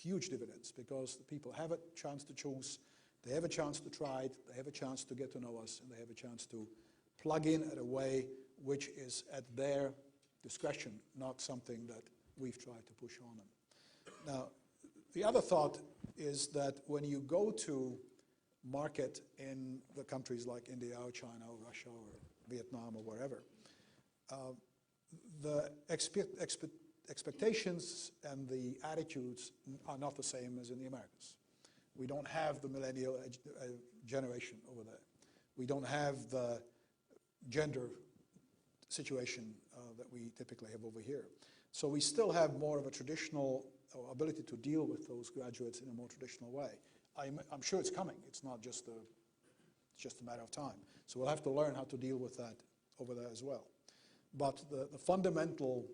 huge dividends because the people have a chance to choose, they have a chance to try it, they have a chance to get to know us, and they have a chance to plug in at a way which is at their discretion, not something that we've tried to push on them. Now, the other thought is that when you go to market in the countries like India or China or Russia or Vietnam or wherever, the expectations and the attitudes are not the same as in the Americas. We don't have the millennial generation over there. We don't have the gender situation that we typically have over here. So we still have more of a traditional ability to deal with those graduates in a more traditional way. I'm sure it's coming. It's not just it's just a matter of time. So we'll have to learn how to deal with that over there as well. But the fundamental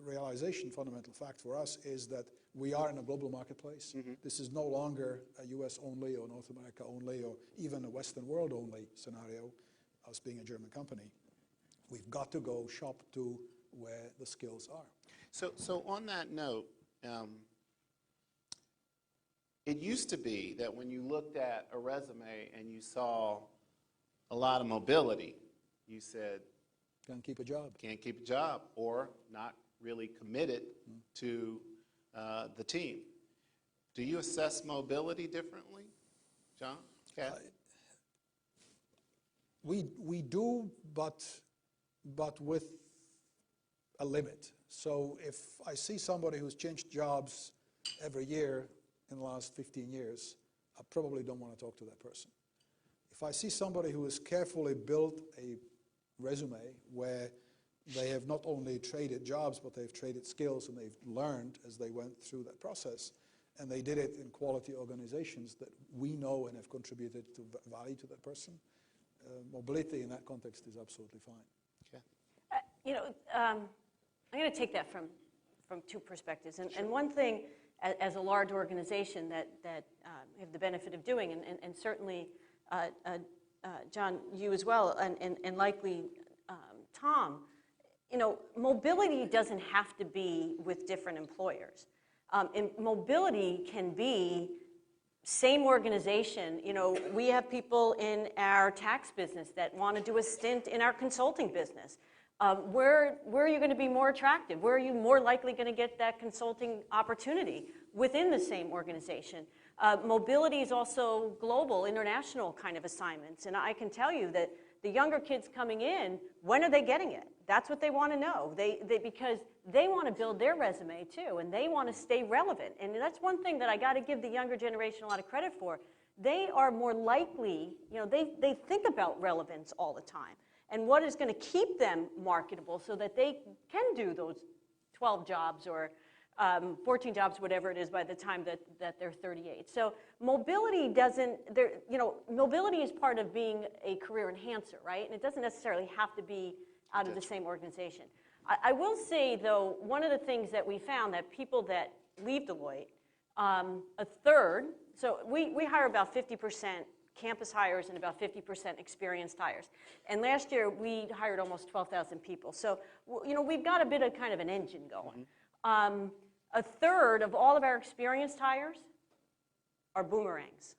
realization, fundamental fact for us is that we are in a global marketplace. Mm-hmm. This is no longer a US only or North America only or even a Western world only scenario, us being a German company. We've got to go shop to where the skills are. So on that note, it used to be that when you looked at a resume and you saw a lot of mobility. You said Can't keep a job. can't keep a job or not really committed to the team. Do you assess mobility differently, John? Cathy? We do, but with a limit. So if I see somebody who's changed jobs every year in the last 15 years, I probably don't want to talk to that person. If I see somebody who has carefully built a resume where they have not only traded jobs, but they've traded skills and they've learned as they went through that process, and they did it in quality organizations that we know and have contributed to value to that person, mobility in that context is absolutely fine. Okay. I'm going to take that from two perspectives. And one thing, as a large organization that we have the benefit of doing, and certainly, John, you as well, and likely Tom, mobility doesn't have to be with different employers. And mobility can be same organization. We have people in our tax business that want to do a stint in our consulting business. Where are you going to be more attractive? Where are you more likely going to get that consulting opportunity within the same organization? Mobility is also global, international kind of assignments. And I can tell you that the younger kids coming in, when are they getting it? That's what they want to know. Because they want to build their resume too, and they want to stay relevant. And that's one thing that I got to give the younger generation a lot of credit for. They are more likely, they think about relevance all the time and what is going to keep them marketable so that they can do those 12 jobs or 14 jobs, whatever it is, by the time that they're 38. So mobility mobility is part of being a career enhancer, right? And it doesn't necessarily have to be out of the same organization. I will say, though, one of the things that we found that people that leave Deloitte, a third, so we hire about 50% campus hires and about 50% experienced hires. And last year, we hired almost 12,000 people. So, we've got a bit of kind of an engine going. Mm-hmm. A third of all of our experienced hires are boomerangs,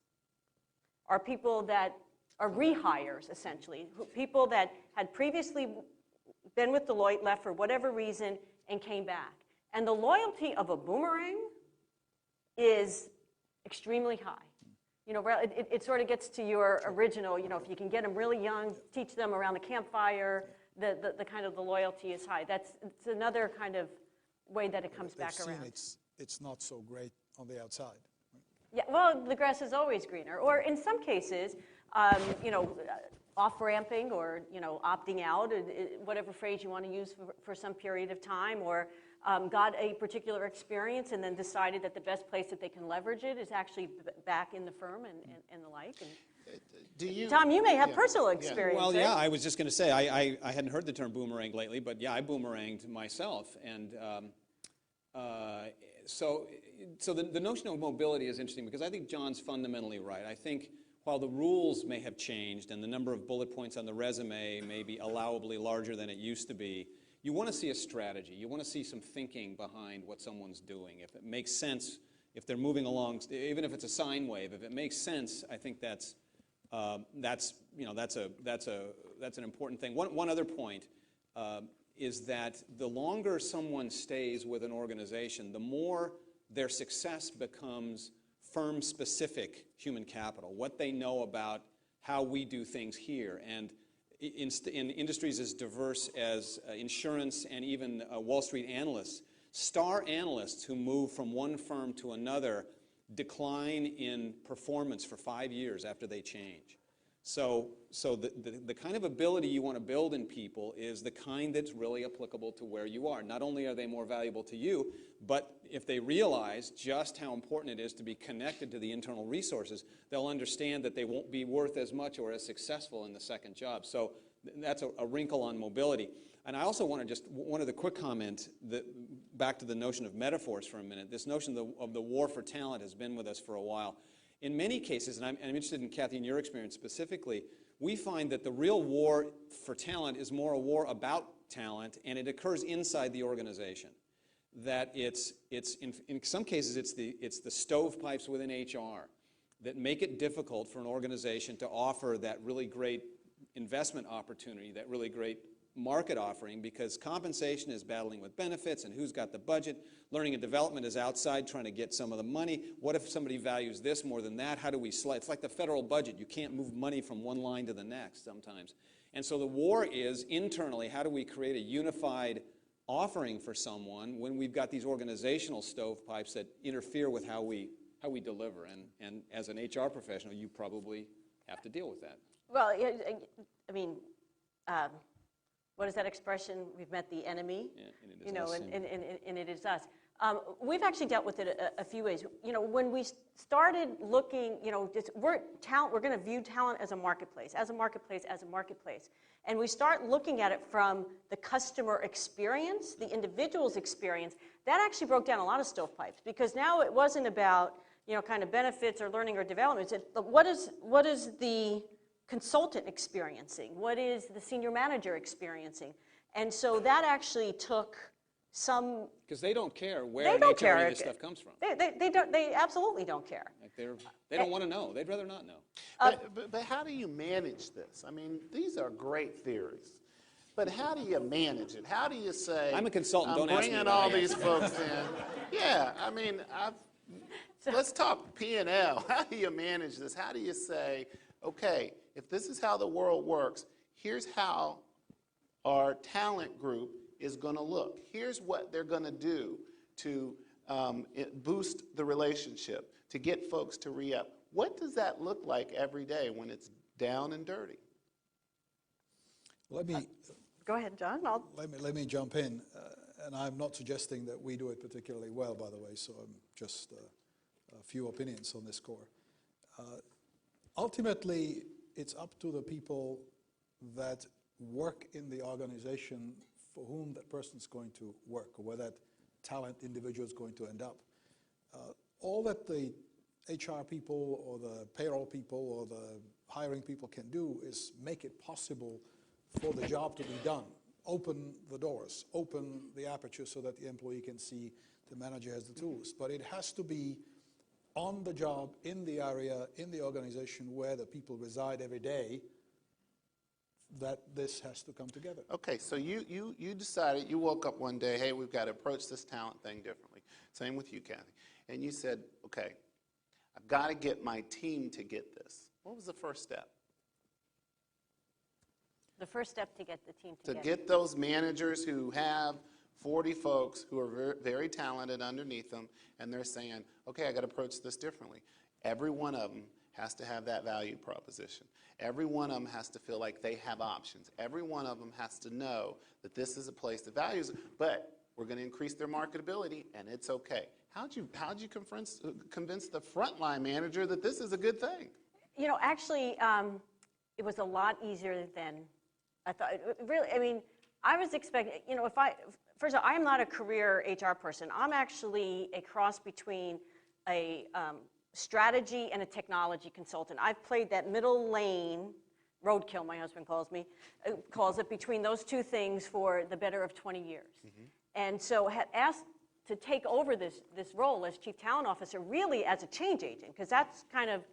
are people that are rehires, essentially, people that had previously been with Deloitte, left for whatever reason, and came back. And the loyalty of a boomerang is extremely high. It sort of gets to your original, if you can get them really young, teach them around the campfire, the kind of the loyalty is high. It's another kind of way that it comes back around. It's not so great on the outside. Yeah, well, the grass is always greener. Or in some cases, off-ramping or, opting out, whatever phrase you want to use for some period of time, or got a particular experience and then decided that the best place that they can leverage it is actually back in the firm and the like. And Tom, you may have personal experience. Well, yeah, I was just going to say, I hadn't heard the term boomerang lately, but yeah, I boomeranged myself. And so the notion of mobility is interesting because I think John's fundamentally right. I think while the rules may have changed and the number of bullet points on the resume may be allowably larger than it used to be, you want to see a strategy. You want to see some thinking behind what someone's doing. If it makes sense, if they're moving along, even if it's a sine wave, if it makes sense, I think that's an important thing. One other point is that the longer someone stays with an organization, the more their success becomes firm-specific human capital, what they know about how we do things here. And in industries as diverse as insurance and even Wall Street analysts, star analysts who move from one firm to another decline in performance for 5 years after they change. So the kind of ability you want to build in people is the kind that's really applicable to where you are. Not only are they more valuable to you, but if they realize just how important it is to be connected to the internal resources, they'll understand that they won't be worth as much or as successful in the second job. So that's a wrinkle on mobility. And I also want to just, one other quick comment, back to the notion of metaphors for a minute. This notion of the war for talent has been with us for a while. In many cases, and I'm interested in, Cathy, in your experience specifically, we find that the real war for talent is more a war about talent, and it occurs inside the organization. That it's in some cases, it's the stovepipes within HR that make it difficult for an organization to offer that really great investment opportunity, that really great market offering, because compensation is battling with benefits and who's got the budget. Learning and development is outside trying to get some of the money. What if somebody values this more than that? How do we slide? It's like the federal budget. You can't move money from one line to the next sometimes. And so the war is internally, how do we create a unified offering for someone when we've got these organizational stovepipes that interfere with how we deliver? And as an HR professional, you probably have to deal with that. Well, I mean, what is that expression? We've met the enemy, and it is us. And it is us. We've actually dealt with it a few ways. When we started looking, we're going to view talent as a marketplace, and we start looking at it from the customer experience, the individual's experience. That actually broke down a lot of stovepipes, because now it wasn't about kind of benefits or learning or development. What is the consultant experiencing? What is the senior manager experiencing? And so that actually took some... Because they don't care where in HR any of this stuff comes from. They absolutely don't care. Like they don't want to know. They'd rather not know. But how do you manage this? I mean, these are great theories. But how do you manage it? How do you say, I'm a consultant, I'm don't ask me bringing about all it. these folks in? Yeah, I mean, let's talk P&L. How do you manage this? How do you say, okay, if this is how the world works, here's how our talent group is going to look. Here's what they're going to do to boost the relationship, to get folks to re-up. What does that look like every day when it's down and dirty? Let me Go ahead, John. let me jump in, and I'm not suggesting that we do it particularly well, by the way. So I'm just a few opinions on this score. Ultimately, it's up to the people that work in the organization for whom that person's going to work, or where that talent individual is going to end up. All that the HR people or the payroll people or the hiring people can do is make it possible for the job to be done. Open the doors, open the aperture so that the employee can see the manager has the tools. But it has to be on the job, in the area, in the organization where the people reside every day, that this has to come together. Okay, so you decided, you woke up one day, hey, we've got to approach this talent thing differently. Same with you, Cathy. And you said, okay, I've got to get my team to get this. What was the first step? The first step to get the team To together. get those managers who have 40 folks who are very, very talented underneath them, and they're saying, okay, I got to approach this differently. Every one of them has to have that value proposition. Every one of them has to feel like they have options. Every one of them has to know that this is a place that values it, but we're going to increase their marketability, and it's okay. How'd you convince the frontline manager that this is a good thing? Actually, it was a lot easier than I thought. Really, I mean, I was expecting, first of all, I am not a career HR person. I'm actually a cross between a strategy and a technology consultant. I've played that middle lane, roadkill, my husband calls it, between those two things for the better of 20 years. Mm-hmm. And so had asked to take over this role as Chief Talent Officer really as a change agent, because that's kind of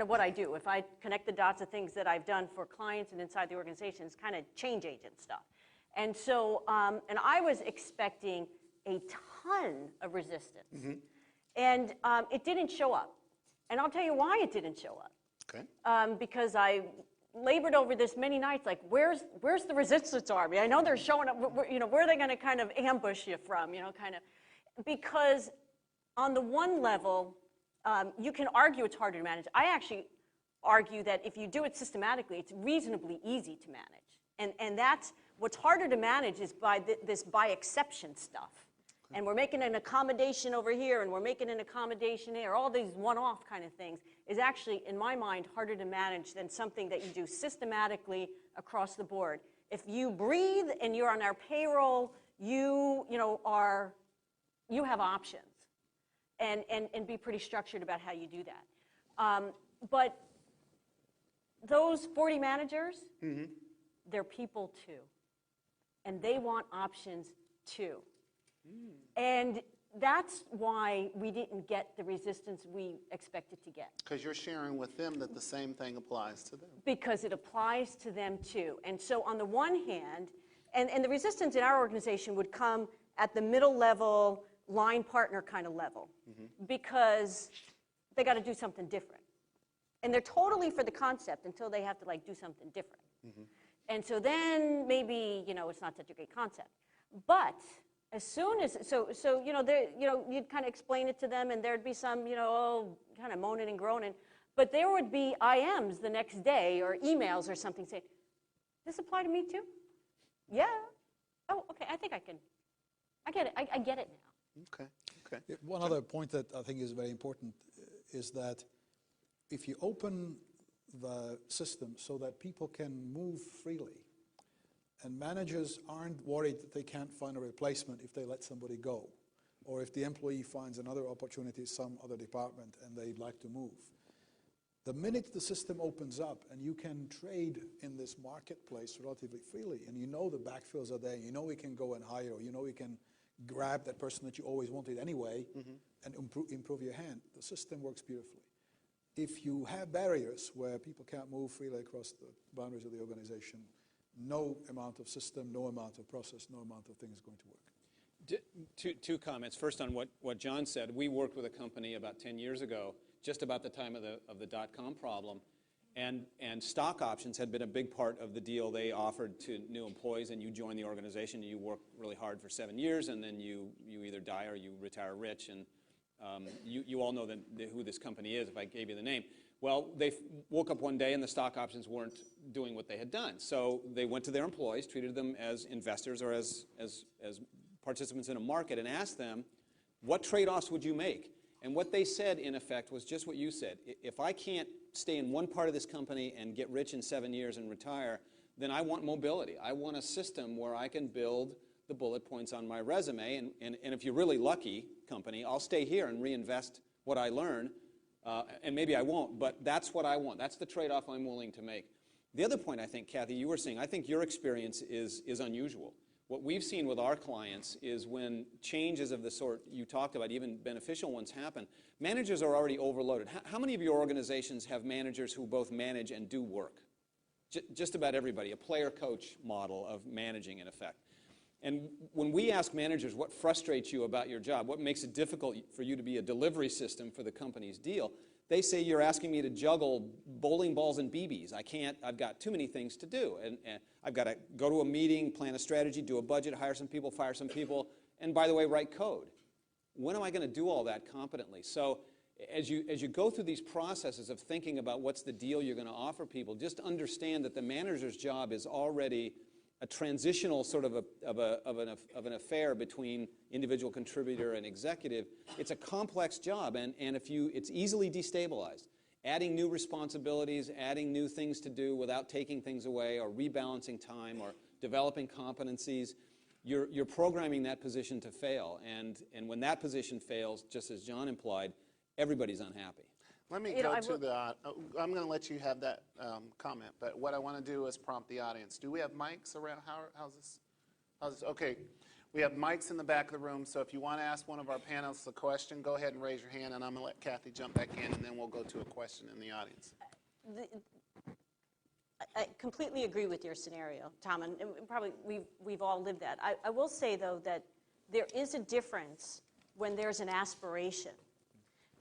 what I do. If I connect the dots of things that I've done for clients and inside the organization, it's kind of change agent stuff. And so, and I was expecting a ton of resistance. Mm-hmm. And it didn't show up. And I'll tell you why it didn't show up. Okay. Because I labored over this many nights, like, where's the resistance army? I know they're showing up, where are they going to kind of ambush you from, because on the one level, you can argue it's harder to manage. I actually argue that if you do it systematically, it's reasonably easy to manage. And that's, what's harder to manage is this by exception stuff. And we're making an accommodation over here, and we're making an accommodation there. All these one-off kind of things is actually, in my mind, harder to manage than something that you do systematically across the board. If you breathe and you're on our payroll, you have options, and be pretty structured about how you do that. But those 40 managers, mm-hmm. they're people too, and they want options too. And that's why we didn't get the resistance we expected to get. Because you're sharing with them that the same thing applies to them. Because it applies to them too. And so on the one hand, and the resistance in our organization would come at the middle level, line partner kind of level, because they got to do something different. And they're totally for the concept until they have to like do something different. And so then maybe, you know, it's not such a great concept. But as soon as, so you know, you'd kind of explain it to them, and there'd be some, you know, kind of moaning and groaning. But there would be IMs the next day or emails or something saying, "This apply to me too?" "Yeah." "Oh, okay, I think I can. I get it. I get it now." Okay, okay. One other point that I think is very important is that if you open the system so that people can move freely, and managers aren't worried that they can't find a replacement if they let somebody go, or if the employee finds another opportunity in some other department and they'd like to move. The minute the system opens up and you can trade in this marketplace relatively freely, and you know the backfills are there, you know we can go and hire, or you know we can grab that person that you always wanted anyway and improve your hand, the system works beautifully. If you have barriers where people can't move freely across the boundaries of the organization, no amount of system, no amount of process, no amount of thing is going to work. Two comments. First on what John said. We worked with a company about 10 years ago, just about the time of the dot-com problem, and stock options had been a big part of the deal they offered to new employees, and you join the organization, and you work really hard for 7 years, and then you either die or you retire rich, and you all know who this company is if I gave you the name. Well, they woke up one day and the stock options weren't doing what they had done. So they went to their employees, treated them as investors or as participants in a market, and asked them, what trade-offs would you make? And what they said, in effect, was just what you said. If I can't stay in one part of this company and get rich in 7 years and retire, then I want mobility. I want a system where I can build the bullet points on my resume, and if you're really lucky, company, I'll stay here and reinvest what I learn, and maybe I won't, but that's what I want. That's the trade-off I'm willing to make. The other point I think, Cathy, you were saying, I think your experience is unusual. What we've seen with our clients is when changes of the sort you talked about, even beneficial ones, happen, managers are already overloaded. How many of your organizations have managers who both manage and do work? Just about everybody, a player-coach model of managing, in effect. And when we ask managers what frustrates you about your job, what makes it difficult for you to be a delivery system for the company's deal, they say, you're asking me to juggle bowling balls and BBs. I can't, I've got too many things to do. And I've got to go to a meeting, plan a strategy, do a budget, hire some people, fire some people, and by the way, write code. When am I going to do all that competently? So as you go through these processes of thinking about what's the deal you're going to offer people, just understand that the manager's job is already a transitional sort of an affair between individual contributor and executive. It's a complex job, and it's easily destabilized. Adding new responsibilities, adding new things to do without taking things away, or rebalancing time, or developing competencies, you're programming that position to fail. And when that position fails, just as John implied, everybody's unhappy. Let me go to the, I'm going to let you have that comment, but what I want to do is prompt the audience. Do we have mics around? How's this? Okay, we have mics in the back of the room, so if you want to ask one of our panelists a question, go ahead and raise your hand, and I'm going to let Cathy jump back in, and then we'll go to a question in the audience. I completely agree with your scenario, Tom, and probably we've all lived that. I will say, though, that there is a difference when there's an aspiration.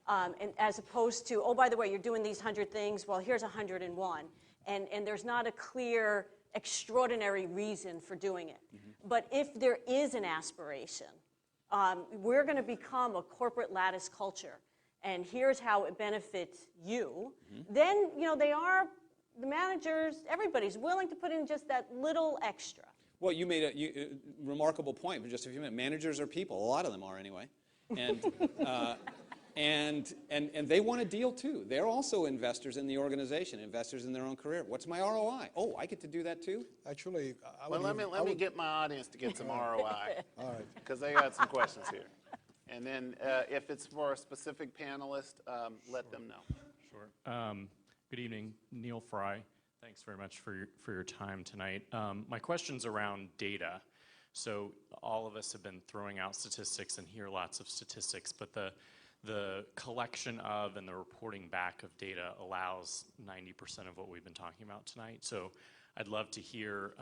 And as opposed to, oh, by the way, you're doing these 100 things, well, here's 101. And there's not a clear, extraordinary reason for doing it. But if there is an aspiration, we're going to become a corporate lattice culture, and here's how it benefits you, then, you know, the managers, everybody's willing to put in just that little extra. Well, you made a remarkable point for just a few minutes. Managers are people. A lot of them are, anyway. And And they want a deal too. They're also investors in the organization, investors in their own career. What's my ROI? Oh, I get to do that too? Actually, let me get my audience to get some ROI. All right. Because they got some questions here. And then if it's for a specific panelist, let them know. Sure. Good evening, Neil Fry. Thanks very much for your time tonight. My question's around data. So all of us have been throwing out statistics and hear lots of statistics, but the collection of and the reporting back of data allows 90% of what we've been talking about tonight. So I'd love to hear,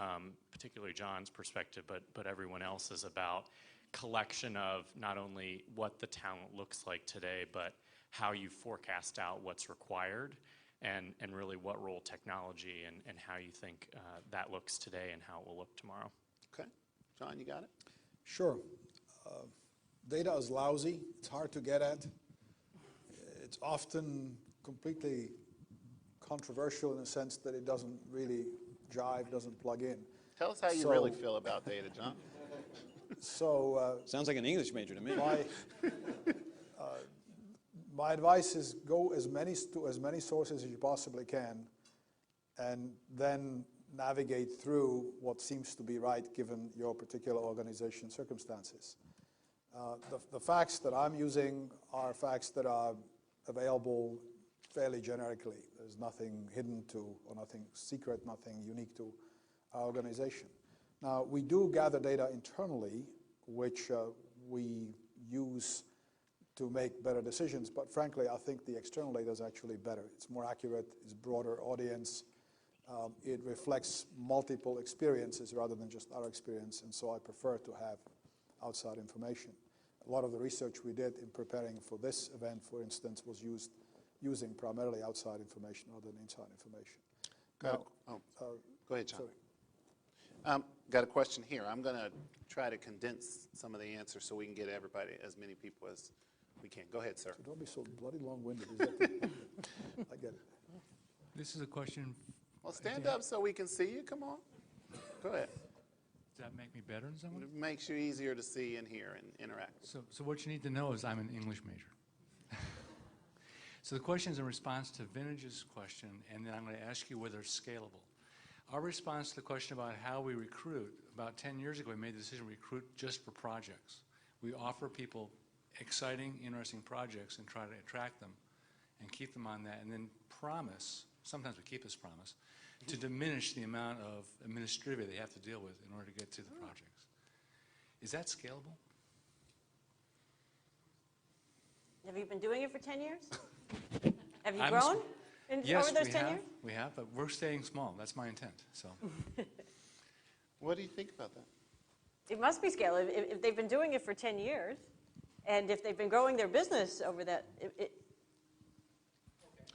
particularly John's perspective, but everyone else's about collection of not only what the talent looks like today, but how you forecast out what's required and really what role technology and how you think that looks today and how it will look tomorrow. Okay. John, you got it? Sure. Data is lousy. It's hard to get at. It's often completely controversial in the sense that it doesn't really jive, doesn't plug in. Tell us how you really feel about data, John. So Sounds like an English major to me. my advice is go as many sources as you possibly can, and then navigate through what seems to be right given your particular organization circumstances. The facts that I'm using are facts that are available fairly generically. There's nothing hidden to, or nothing secret, nothing unique to our organization. Now, we do gather data internally, which we use to make better decisions, but frankly, I think the external data is actually better. It's more accurate, it's broader audience, it reflects multiple experiences rather than just our experience, and so I prefer to have outside information. A lot of the research we did in preparing for this event, for instance, was using primarily outside information rather than inside information. Go ahead, John. Sorry. Got a question here. I'm going to try to condense some of the answers so we can get everybody, as many people as we can. Go ahead, sir. So don't be so bloody long-winded. I get it. This is a question. Well, stand up so we can see you. Come on. Go ahead. Does that make me better than someone? It makes you easier to see and hear and interact. So what you need to know is I'm an English major. So the question is in response to Vintage's question, and then I'm going to ask you whether it's scalable. Our response to the question about how we recruit, about 10 years ago we made the decision to recruit just for projects. We offer people exciting, interesting projects and try to attract them and keep them on that, and then promise, sometimes we keep this promise, to diminish the amount of administrivia they have to deal with in order to get to the projects. Is that scalable? Have you been doing it for 10 years? Have you grown Yes, over those we 10 have. years? We have, but we're staying small. That's my intent. So, What do you think about that? It must be scalable. If they've been doing it for 10 years, and if they've been growing their business over that,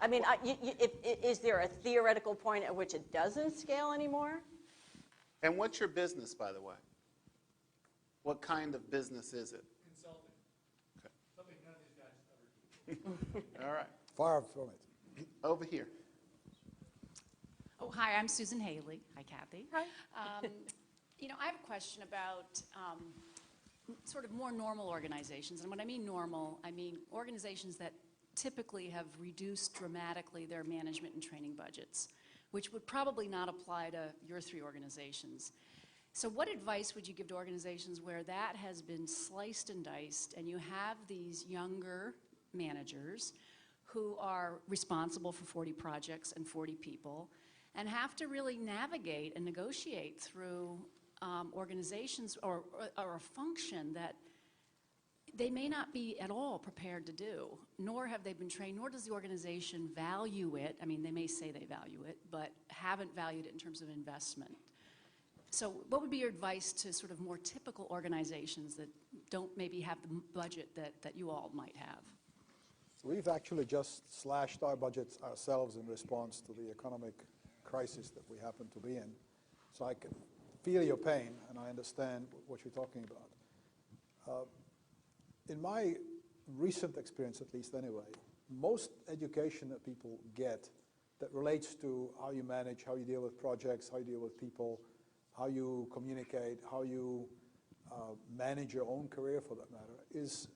I mean, is there a theoretical point at which it doesn't scale anymore? And what's your business, by the way? What kind of business is it? consulting. Okay. Something none of these guys ever do. All right. Far from it. Over here. Oh, hi, I'm Susan Haley. Hi, Cathy. Hi. I have a question about sort of more normal organizations. And when I mean normal, I mean organizations that typically have reduced dramatically their management and training budgets, which would probably not apply to your three organizations. So what advice would you give to organizations where that has been sliced and diced and you have these younger managers who are responsible for 40 projects and 40 people and have to really navigate and negotiate through organizations or a function that they may not be at all prepared to do, nor have they been trained, nor does the organization value it. I mean, they may say they value it, but haven't valued it in terms of investment. So what would be your advice to sort of more typical organizations that don't maybe have the budget that you all might have? We've actually just slashed our budgets ourselves in response to the economic crisis that we happen to be in. So I can feel your pain, and I understand what you're talking about. In my recent experience, at least anyway, most education that people get that relates to how you manage, how you deal with projects, how you deal with people, how you communicate, how you manage your own career for that matter, is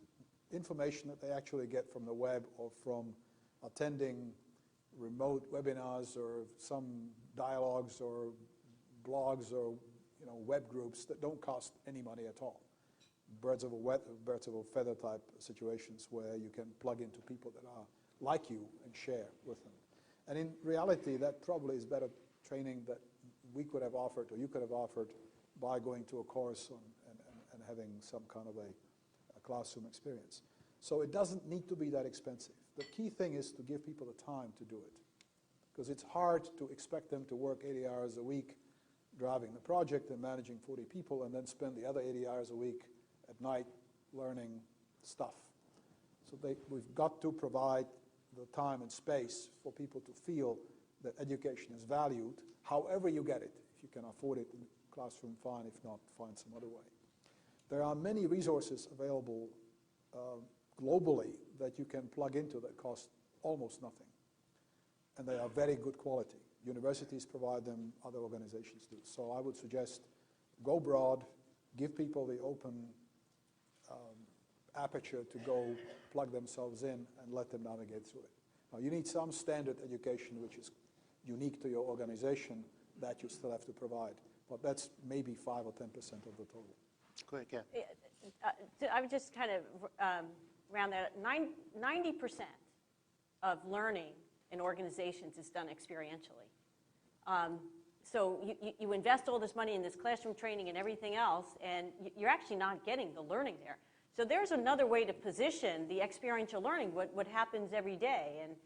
information that they actually get from the web or from attending remote webinars or some dialogues or blogs or web groups that don't cost any money at all. Birds of a feather type situations where you can plug into people that are like you and share with them. And in reality, that probably is better training that we could have offered or you could have offered by going to a course and having some kind of a classroom experience. So it doesn't need to be that expensive. The key thing is to give people the time to do it, because it's hard to expect them to work 80 hours a week driving the project and managing 40 people and then spend the other 80 hours a week at night learning stuff. So we've got to provide the time and space for people to feel that education is valued, however you get it. If you can afford it in the classroom, fine. If not, find some other way. There are many resources available globally that you can plug into that cost almost nothing. And they are very good quality. Universities provide them, other organizations do. So I would suggest go broad, give people the open aperture to go plug themselves in and let them navigate through it. Now, you need some standard education which is unique to your organization that you still have to provide, but that's maybe 5 or 10% of the total. Go ahead, Cathy. I would just kind of round that up. 90% of learning in organizations is done experientially. So you invest all this money in this classroom training and everything else, and you're actually not getting the learning there. So there's another way to position the experiential learning, what happens every day. And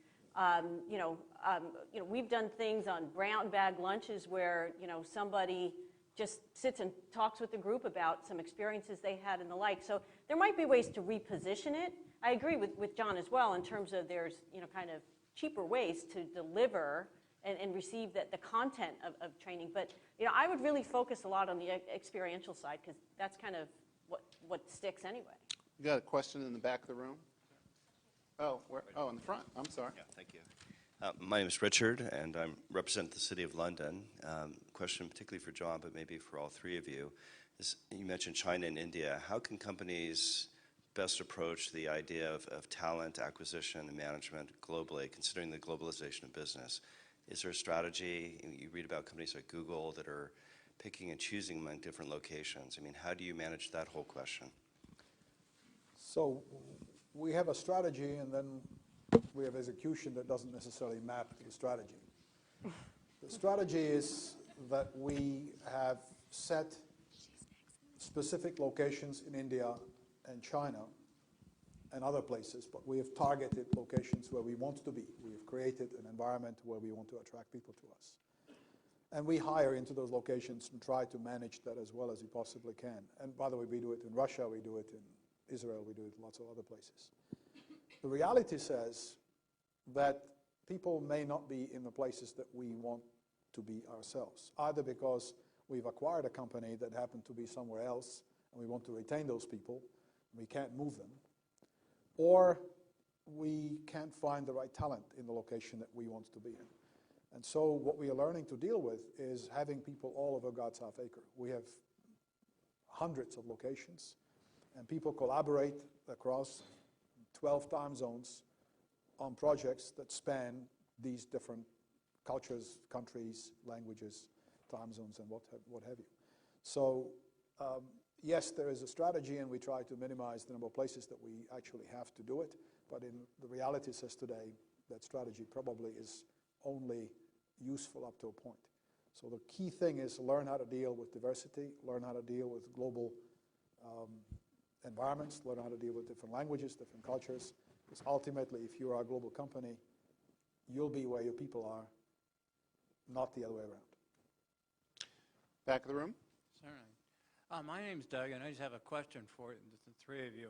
we've done things on brown bag lunches where somebody just sits and talks with the group about some experiences they had and the like. So there might be ways to reposition it. I agree with John as well in terms of there's kind of cheaper ways to deliver and receive the content of training. But I would really focus a lot on the experiential side, because that's kind of what sticks anyway. You got a question in the back of the room? Oh, in the front. I'm sorry. Yeah, thank you. My name is Richard, and I represent the City of London. Question particularly for John, but maybe for all three of you. You mentioned China and India. How can companies best approach the idea of talent acquisition and management globally, considering the globalization of business? Is there a strategy? You read about companies like Google that are picking and choosing among different locations. I mean, how do you manage that whole question? So we have a strategy, and then we have execution that doesn't necessarily map to the strategy. The strategy is that we have set specific locations in India and China and other places, but we have targeted locations where we want to be. We have created an environment where we want to attract people to us. And we hire into those locations and try to manage that as well as we possibly can. And by the way, we do it in Russia, we do it in Israel, we do it in lots of other places. The reality says that people may not be in the places that we want to be ourselves, either because we've acquired a company that happened to be somewhere else and we want to retain those people and we can't move them, or we can't find the right talent in the location that we want to be in. And so what we are learning to deal with is having people all over God's half acre. We have hundreds of locations, and people collaborate across 12 time zones on projects that span these different cultures, countries, languages, time zones, and what have you. So yes, there is a strategy, and we try to minimize the number of places that we actually have to do it, but in the reality says today that strategy probably is only useful up to a point. So the key thing is learn how to deal with diversity, learn how to deal with global environments, learn how to deal with different languages, different cultures, because ultimately if you are a global company, you'll be where your people are, not the other way around. Back of the room. Certainly. My name's Doug, and I just have a question for the three of you.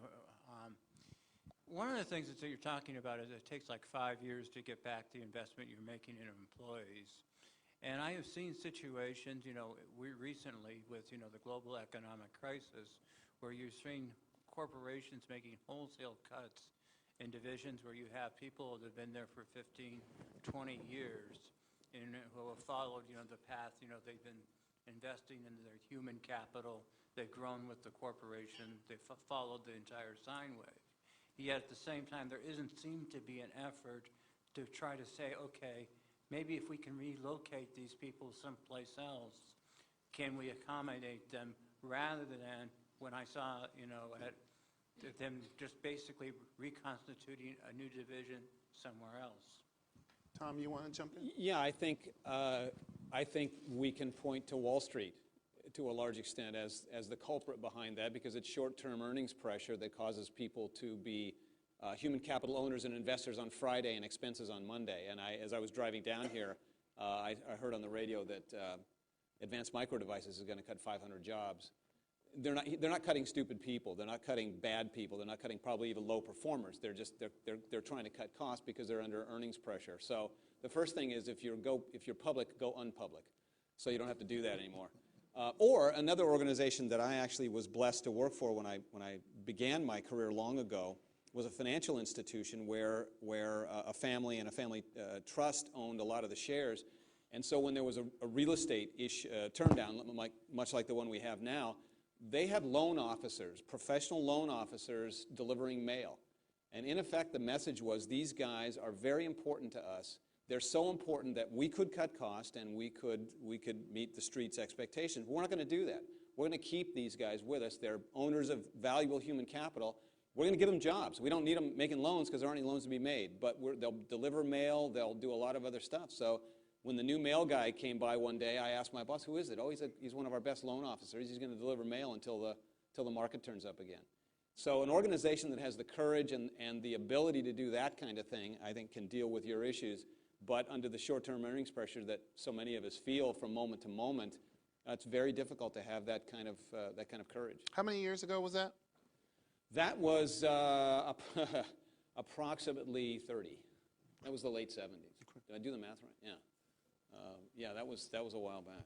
One of the things that you're talking about is it takes like 5 years to get back the investment you're making in employees. And I have seen situations, we recently with, the global economic crisis, where you're seeing corporations making wholesale cuts in divisions where you have people that have been there for 15, 20 years and who have followed, the path, they've been investing in their human capital, they've grown with the corporation, they've followed the entire sine wave. Yet at the same time, there isn't seem to be an effort to try to say, okay, maybe if we can relocate these people someplace else, can we accommodate them, rather than when I saw, them just basically reconstituting a new division somewhere else. Tom, you want to jump in? Yeah, I think we can point to Wall Street to a large extent as the culprit behind that, because it's short-term earnings pressure that causes people to be human capital owners and investors on Friday and expenses on Monday. And as I was driving down here, I heard on the radio that Advanced Micro Devices is going to cut 500 jobs. They're not cutting stupid people. They're not cutting bad people. They're not cutting probably even low performers. They're trying to cut costs because they're under earnings pressure. So the first thing is if you're public, go unpublic, so you don't have to do that anymore. Or another organization that I actually was blessed to work for when I began my career long ago was a financial institution where a family and a family trust owned a lot of the shares. And so when there was a real estate turndown, much like the one we have now, they had loan officers, professional loan officers delivering mail. And in effect, the message was, these guys are very important to us. They're so important that we could cut costs and we could meet the street's expectations. But we're not going to do that. We're going to keep these guys with us. They're owners of valuable human capital. We're going to give them jobs. We don't need them making loans because there aren't any loans to be made. But they'll deliver mail. They'll do a lot of other stuff. So when the new mail guy came by one day, I asked my boss, who is it? Oh, he's one of our best loan officers. He's going to deliver mail until the market turns up again. So an organization that has the courage and the ability to do that kind of thing, I think, can deal with your issues. But under the short-term earnings pressure that so many of us feel from moment to moment, it's very difficult to have that kind of courage. How many years ago was that? That was approximately 30. That was the late 70s. Did I do the math right? Yeah. Yeah, that was a while back.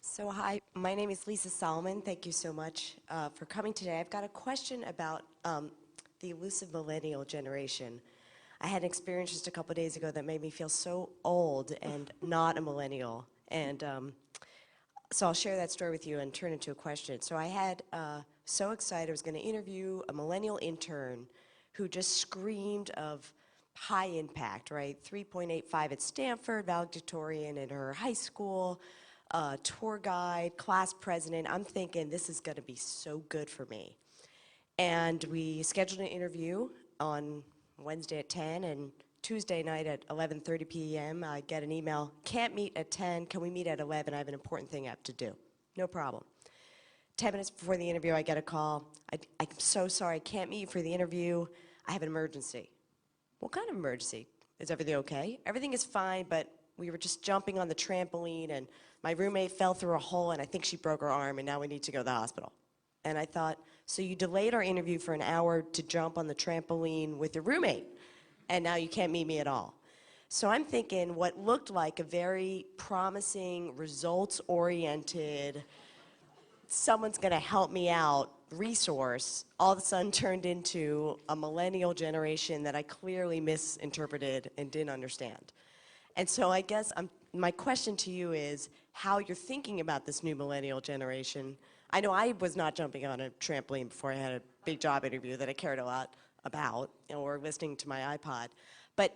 So hi, my name is Lisa Solomon. Thank you so much for coming today. I've got a question about the elusive millennial generation. I had an experience just a couple days ago that made me feel so old and not a millennial. And so I'll share that story with you and turn it into a question. So I had so excited, I was going to interview a millennial intern who just screamed of high impact, right? 3.85 at Stanford, valedictorian in her high school, tour guide, class president. I'm thinking this is going to be so good for me. And we scheduled an interview on Wednesday at 10, and Tuesday night at 11:30 p.m. I get an email, can't meet at 10, can we meet at 11? I have an important thing I have to do. No problem. 10 minutes before the interview, I get a call. I'm so sorry, I can't meet you for the interview. I have an emergency. What kind of emergency? Is everything okay? Everything is fine, but we were just jumping on the trampoline, and my roommate fell through a hole, and I think she broke her arm, and now we need to go to the hospital. And I thought, so you delayed our interview for an hour to jump on the trampoline with your roommate, and now you can't meet me at all. So I'm thinking what looked like a very promising, results-oriented, someone's going to help me out resource, all of a sudden turned into a millennial generation that I clearly misinterpreted and didn't understand. And so I guess my question to you is how you're thinking about this new millennial generation. I know I was not jumping on a trampoline before I had a big job interview that I cared a lot about, or listening to my iPod. But,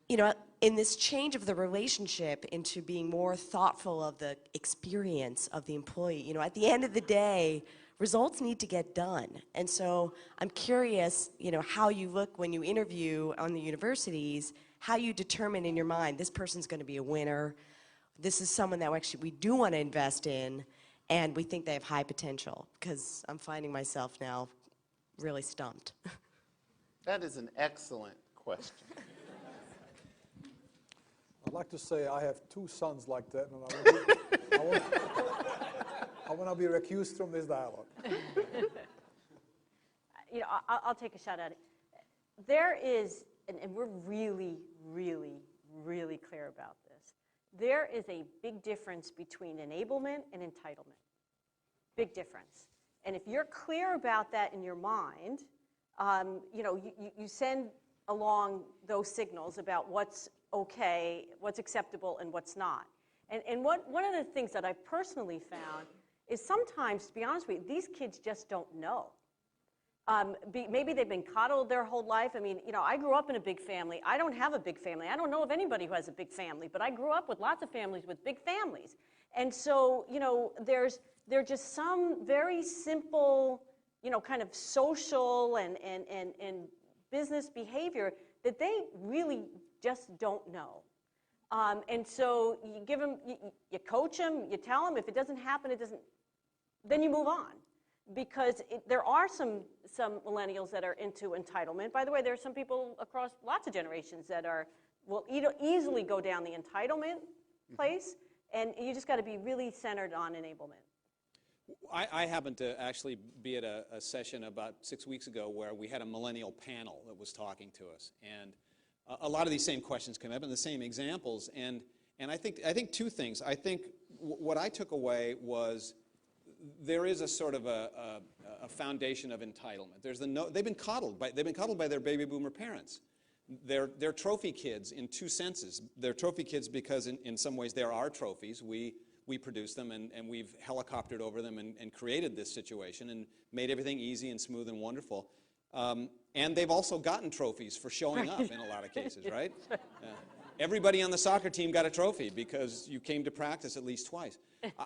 you know, in this change of the relationship into being more thoughtful of the experience of the employee, you know, at the end of the day, results need to get done. And so I'm curious, you know, how you look when you interview on the universities, how you determine in your mind, this person's going to be a winner, this is someone that actually we do want to invest in, and we think they have high potential, because I'm finding myself now really stumped. That is an excellent question. I'd like to say I have two sons like that, and I want to be recused from this dialogue. You know, I'll take a shot at it. There is, and we're really, really, really clear about this, there is a big difference between enablement and entitlement. Big difference. And if you're clear about that in your mind, you know, you send along those signals about what's okay, what's acceptable, and what's not. And one of the things that I've personally found is sometimes, to be honest with you, these kids just don't know. Maybe they've been coddled their whole life. I mean, you know, I grew up in a big family. I don't have a big family. I don't know of anybody who has a big family, but I grew up with lots of families with big families. And so, you know, there's just some very simple, you know, kind of social and business behavior that they really just don't know. And so you give them, you coach them, you tell them. If it doesn't happen, it doesn't. Then you move on, because there are some millennials that are into entitlement. By the way, there are some people across lots of generations that will easily go down the entitlement place, and you just got to be really centered on enablement. I happened to actually be at a session about 6 weeks ago where we had a millennial panel that was talking to us, and a lot of these same questions came up and the same examples, and I think two things. I think what I took away was there is a sort of a foundation of entitlement. They've been coddled by their baby boomer parents. They're trophy kids in two senses. They're trophy kids because in some ways they're our trophies. We produce them, and we've helicoptered over them and created this situation and made everything easy and smooth and wonderful. And they've also gotten trophies for showing up in a lot of cases, right? Everybody on the soccer team got a trophy because you came to practice at least twice.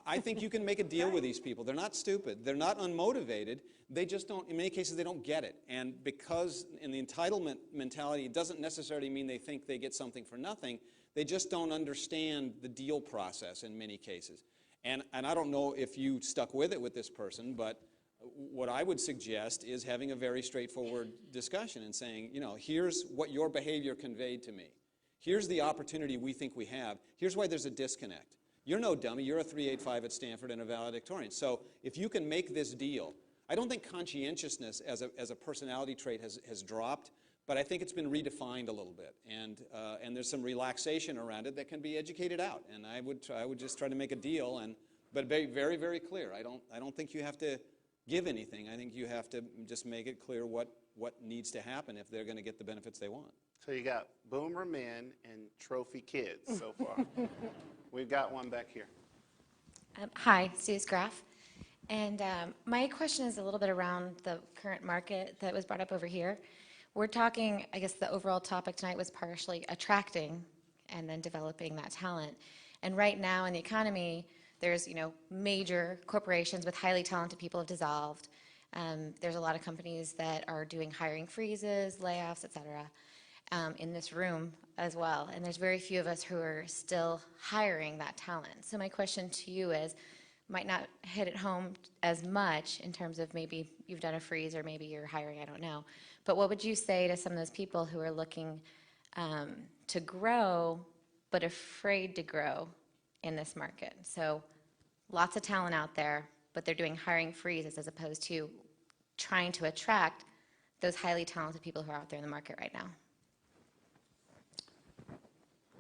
I think you can make a deal with these people. They're not stupid. They're not unmotivated. They just don't, in many cases, they don't get it. And because in the entitlement mentality, it doesn't necessarily mean they think they get something for nothing. They just don't understand the deal process in many cases. And I don't know if you stuck with it with this person, but what I would suggest is having a very straightforward discussion and saying, you know, here's what your behavior conveyed to me. Here's the opportunity we think we have. Here's why there's a disconnect. You're no dummy. You're a 385 at Stanford and a valedictorian. So if you can make this deal, I don't think conscientiousness as a personality trait has dropped, but I think it's been redefined a little bit. And there's some relaxation around it that can be educated out. And I would just try to make a deal, but very, very, very clear. I don't think you have to give anything. I think you have to just make it clear what needs to happen if they're going to get the benefits they want. So you got boomer men and trophy kids so far. We've got one back here. Hi, Suze Graff. And my question is a little bit around the current market that was brought up over here. We're talking, I guess the overall topic tonight was partially attracting and then developing that talent. And right now in the economy, there's major corporations with highly talented people have dissolved. There's a lot of companies that are doing hiring freezes, layoffs, et cetera, in this room as well. And there's very few of us who are still hiring that talent. So my question to you is, might not hit it home as much in terms of maybe you've done a freeze or maybe you're hiring, I don't know. But what would you say to some of those people who are looking to grow but afraid to grow in this market? So lots of talent out there, but they're doing hiring freezes as opposed to trying to attract those highly talented people who are out there in the market right now.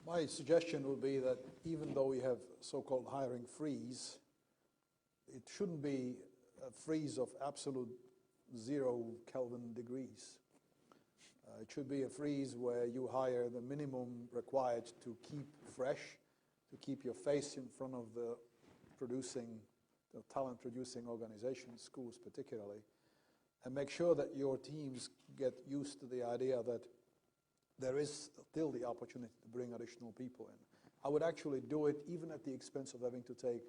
My suggestion would be that even though we have so-called hiring freeze, it shouldn't be a freeze of absolute 0 Kelvin degrees. It should be a freeze where you hire the minimum required to keep fresh, to keep your face in front of the talent-producing organizations, schools particularly, and make sure that your teams get used to the idea that there is still the opportunity to bring additional people in. I would actually do it even at the expense of having to take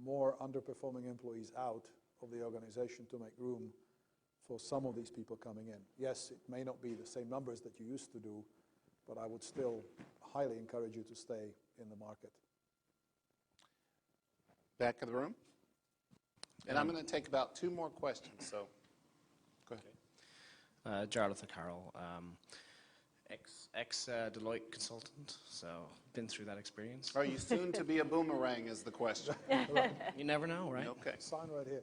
more underperforming employees out of the organization to make room for some of these people coming in. Yes, it may not be the same numbers that you used to do, but I would still highly encourage you to stay in the market. Back of the room. And I'm going to take about 2 more questions, so go ahead. Jonathan Carroll, ex-Deloitte consultant, so been through that experience. Are you soon to be a boomerang is the question. You never know, right? Okay. Sign right here.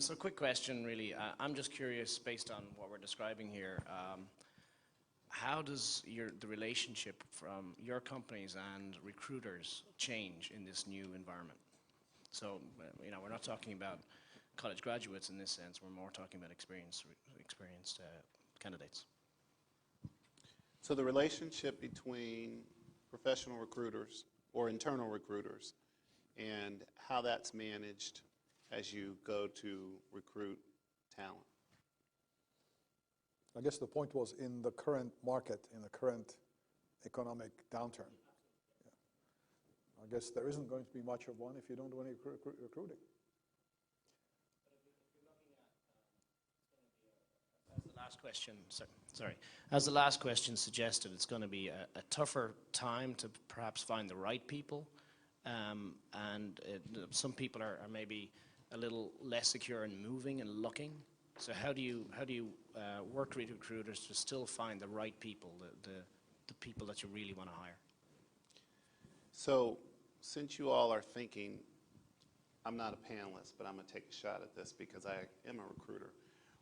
So quick question, really. I'm just curious, based on what we're describing here, how does the relationship from your companies and recruiters change in this new environment? So, we're not talking about college graduates in this sense. We're more talking about experienced candidates. So the relationship between professional recruiters or internal recruiters and how that's managed as you go to recruit talent. I guess the point was in the current market, in the current economic downturn. Yeah. I guess there isn't going to be much of one if you don't do any recruiting. last question, sorry. As the last question suggested, it's going to be a tougher time to perhaps find the right people, and some people are maybe a little less secure in moving and looking. So how do you work with recruiters to still find the right people, the people that you really want to hire? So since you all are thinking, I'm not a panelist, but I'm going to take a shot at this because I am a recruiter.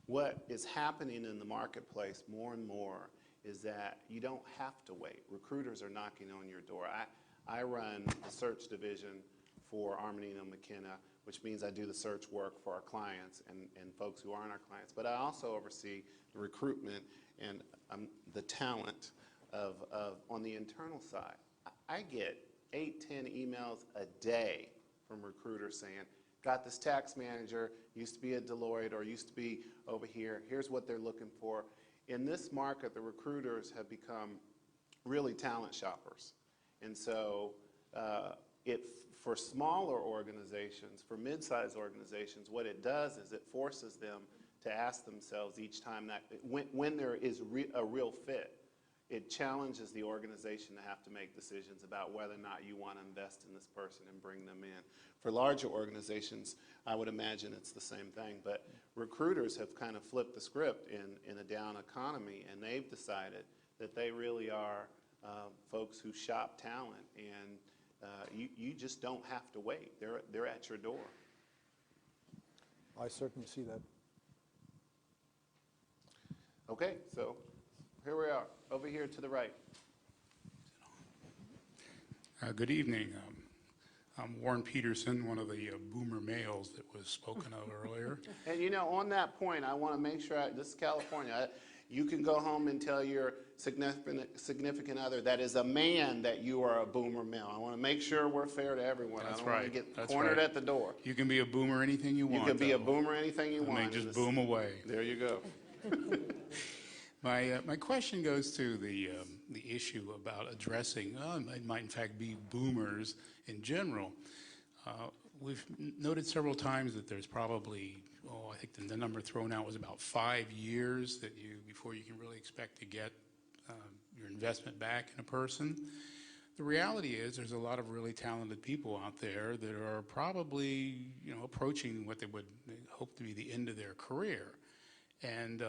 What is happening in the marketplace more and more is that you don't have to wait. Recruiters are knocking on your door. I run the search division for Armanino McKenna, which means I do the search work for our clients and folks who aren't our clients. But I also oversee the recruitment and the talent on the internal side. I get 8, 10 emails a day from recruiters saying, got this tax manager, used to be at Deloitte or used to be over here, here's what they're looking for. In this market, the recruiters have become really talent shoppers. And so for smaller organizations, for mid-sized organizations, what it does is it forces them to ask themselves each time that when there is a real fit, it challenges the organization to have to make decisions about whether or not you want to invest in this person and bring them in. For larger organizations, I would imagine it's the same thing, but recruiters have kind of flipped the script in a down economy, and they've decided that they really are folks who shop talent, and you just don't have to wait. They're at your door. I certainly see that. Okay, so here we are, over here to the right. Good evening. I'm Warren Peterson, one of the boomer males that was spoken of earlier. And you know, on that point, I want to make sure, this is California, you can go home and tell your significant other that is a man that you are a boomer male. I want to make sure we're fair to everyone. That's I don't want to get cornered at the door. You can be a boomer anything you want. You can be a boomer anything you want. Just boom away. There you go. My question goes to the issue about addressing, it might in fact be boomers in general. We've noted several times that there's probably, I think the number thrown out was about 5 years before you can really expect to get your investment back in a person. The reality is there's a lot of really talented people out there that are probably approaching what they would hope to be the end of their career. And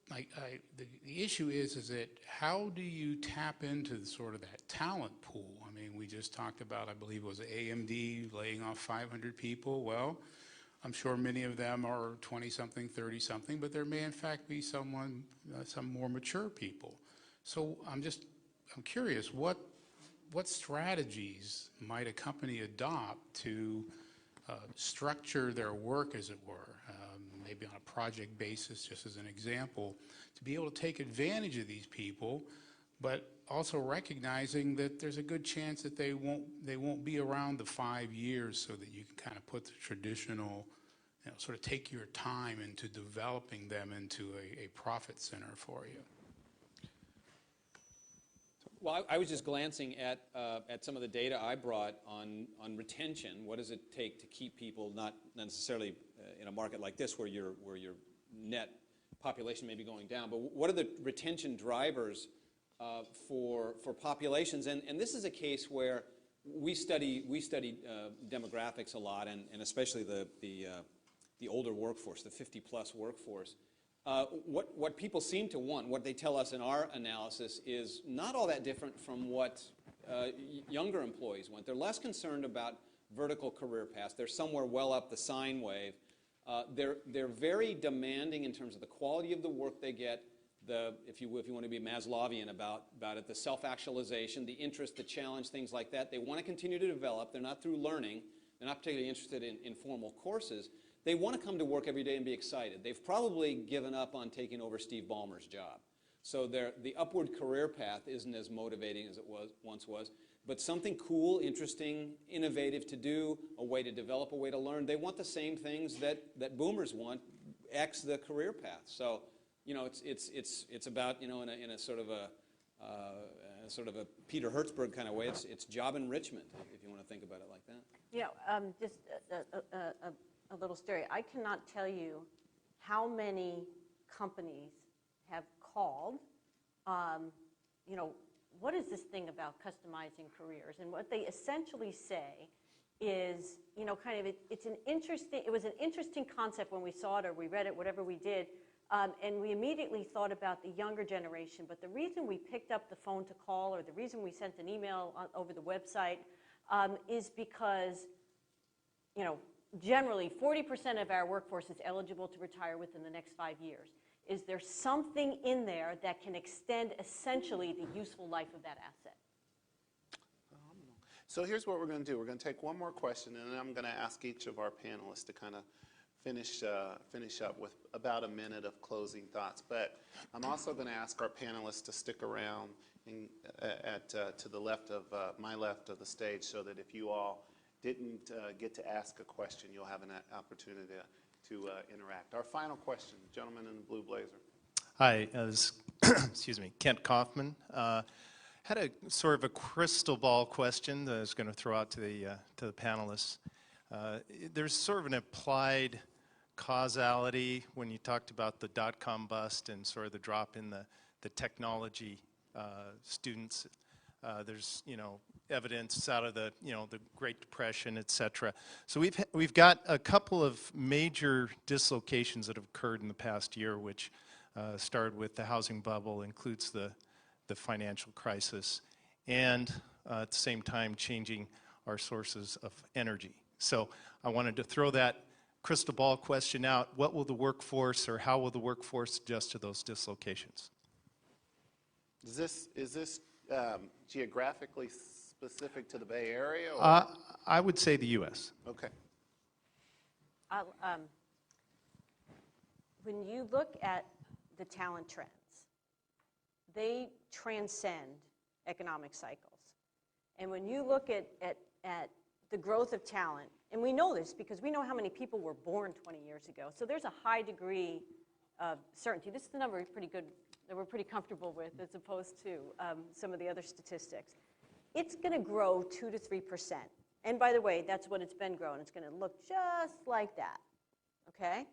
the issue is that how do you tap into sort of that talent pool? I mean, we just talked about, I believe it was AMD laying off 500 people. Well, I'm sure many of them are 20-something, 30-something, but there may in fact be some more mature people. So I'm curious, what strategies might a company adopt to structure their work, as it were, maybe on a project basis, just as an example, to be able to take advantage of these people, but also recognizing that there's a good chance that they won't be around the 5 years, so that you can kind of put the traditional, sort of take your time into developing them into a profit center for you. Well, I was just glancing at some of the data I brought on retention. What does it take to keep people, not necessarily in a market like this where your net population may be going down, but what are the retention drivers for populations? And this is a case where we study demographics a lot, and especially the older workforce, the 50-plus workforce. What people seem to want, what they tell us in our analysis, is not all that different from what younger employees want. They're less concerned about vertical career paths. They're somewhere well up the sine wave. They're very demanding in terms of the quality of the work they get, if you want to be Maslowian about it, the self-actualization, the interest, the challenge, things like that. They want to continue to develop. They're not through learning. They're not particularly interested in formal courses. They want to come to work every day and be excited. They've probably given up on taking over Steve Ballmer's job. So the upward career path isn't as motivating as it once was. But something cool, interesting, innovative to do, a way to develop, a way to learn. They want the same things that boomers want, X the career path. So, it's about, in a sort of a Peter Hertzberg kind of way. It's job enrichment, if you want to think about it like that. Just a little story. I cannot tell you how many companies have called, you know, what is this thing about customizing careers? And what they essentially say is, you know, kind of, it was an interesting concept when we saw it or we read it, whatever we did, and we immediately thought about the younger generation. But the reason we picked up the phone to call, or the reason we sent an email over the website, is because, you know, generally 40% of our workforce is eligible to retire within the next 5 years. Is there something in there that can extend essentially the useful life of that asset? So here's what we're going to do. We're going to take one more question, and then I'm going to ask each of our panelists to kind of finish up with about a minute of closing thoughts. But I'm also going to ask our panelists to stick around to the left of my left of the stage, so that if you all didn't get to ask a question, you'll have an opportunity to interact. Our final question, gentleman in the blue blazer. Hi, excuse me, Kent Kaufman. Had a sort of a crystal ball question that I was going to throw out to the panelists. There's sort of an applied causality when you talked about the dot-com bust and sort of the drop in the technology students. There's, you know, evidence out of the Great Depression, et cetera. So we've got a couple of major dislocations that have occurred in the past year, which started with the housing bubble, includes the financial crisis, and at the same time changing our sources of energy. So I wanted to throw that crystal ball question out. What will the workforce, or how will the workforce adjust to those dislocations? Is this geographically specific to the Bay Area? Or? I would say the U.S. Okay. When you look at the talent trends, they transcend economic cycles. And when you look at the growth of talent, and we know this because we know how many people were born 20 years ago, so there's a high degree of certainty. This is the number pretty good that we're pretty comfortable with, as opposed to some of the other statistics. It's going to grow 2 to 3%. And by the way, that's what it's been growing. It's going to look just like that, okay?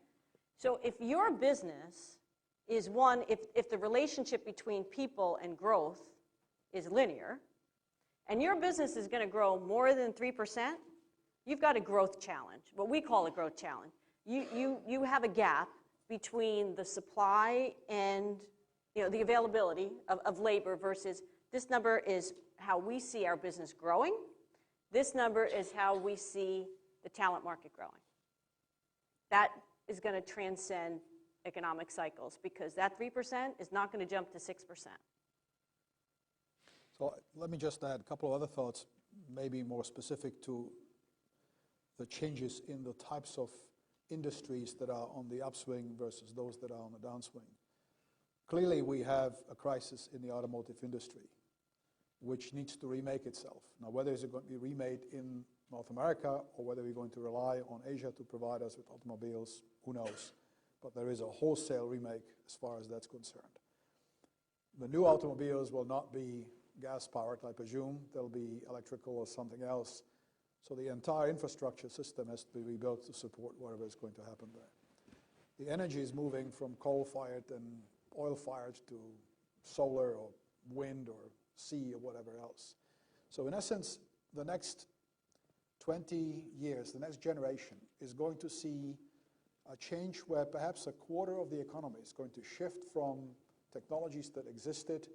So if your business is one, if the relationship between people and growth is linear, and your business is going to grow more than 3%, you've got a growth challenge, what we call a growth challenge. You have a gap between the supply and, you know, the availability of labor versus this number is how we see our business growing. This number is how we see the talent market growing. That is going to transcend economic cycles, because that 3% is not going to jump to 6%. So let me just add a couple of other thoughts, maybe more specific to the changes in the types of industries that are on the upswing versus those that are on the downswing. Clearly, we have a crisis in the automotive industry, which needs to remake itself. Now, whether it's going to be remade in North America or whether we're going to rely on Asia to provide us with automobiles, who knows? But there is a wholesale remake as far as that's concerned. The new automobiles will not be gas-powered, I presume. They'll be electrical or something else. So the entire infrastructure system has to be rebuilt to support whatever is going to happen there. The energy is moving from coal-fired and oil-fired to solar or wind or sea or whatever else. So in essence, the next 20 years, the next generation is going to see a change where perhaps a quarter of the economy is going to shift from technologies that existed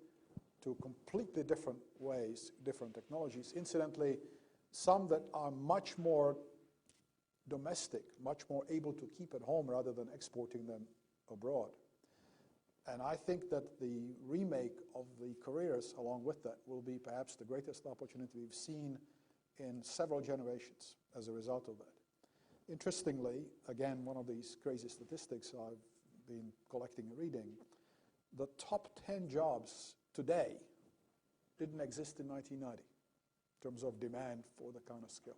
to completely different ways, different technologies. Incidentally, some that are much more domestic, much more able to keep at home rather than exporting them abroad. And I think that the remake of the careers along with that will be perhaps the greatest opportunity we've seen in several generations as a result of that. Interestingly, again, one of these crazy statistics I've been collecting and reading, the top 10 jobs today didn't exist in 1990 in terms of demand for the kind of skill.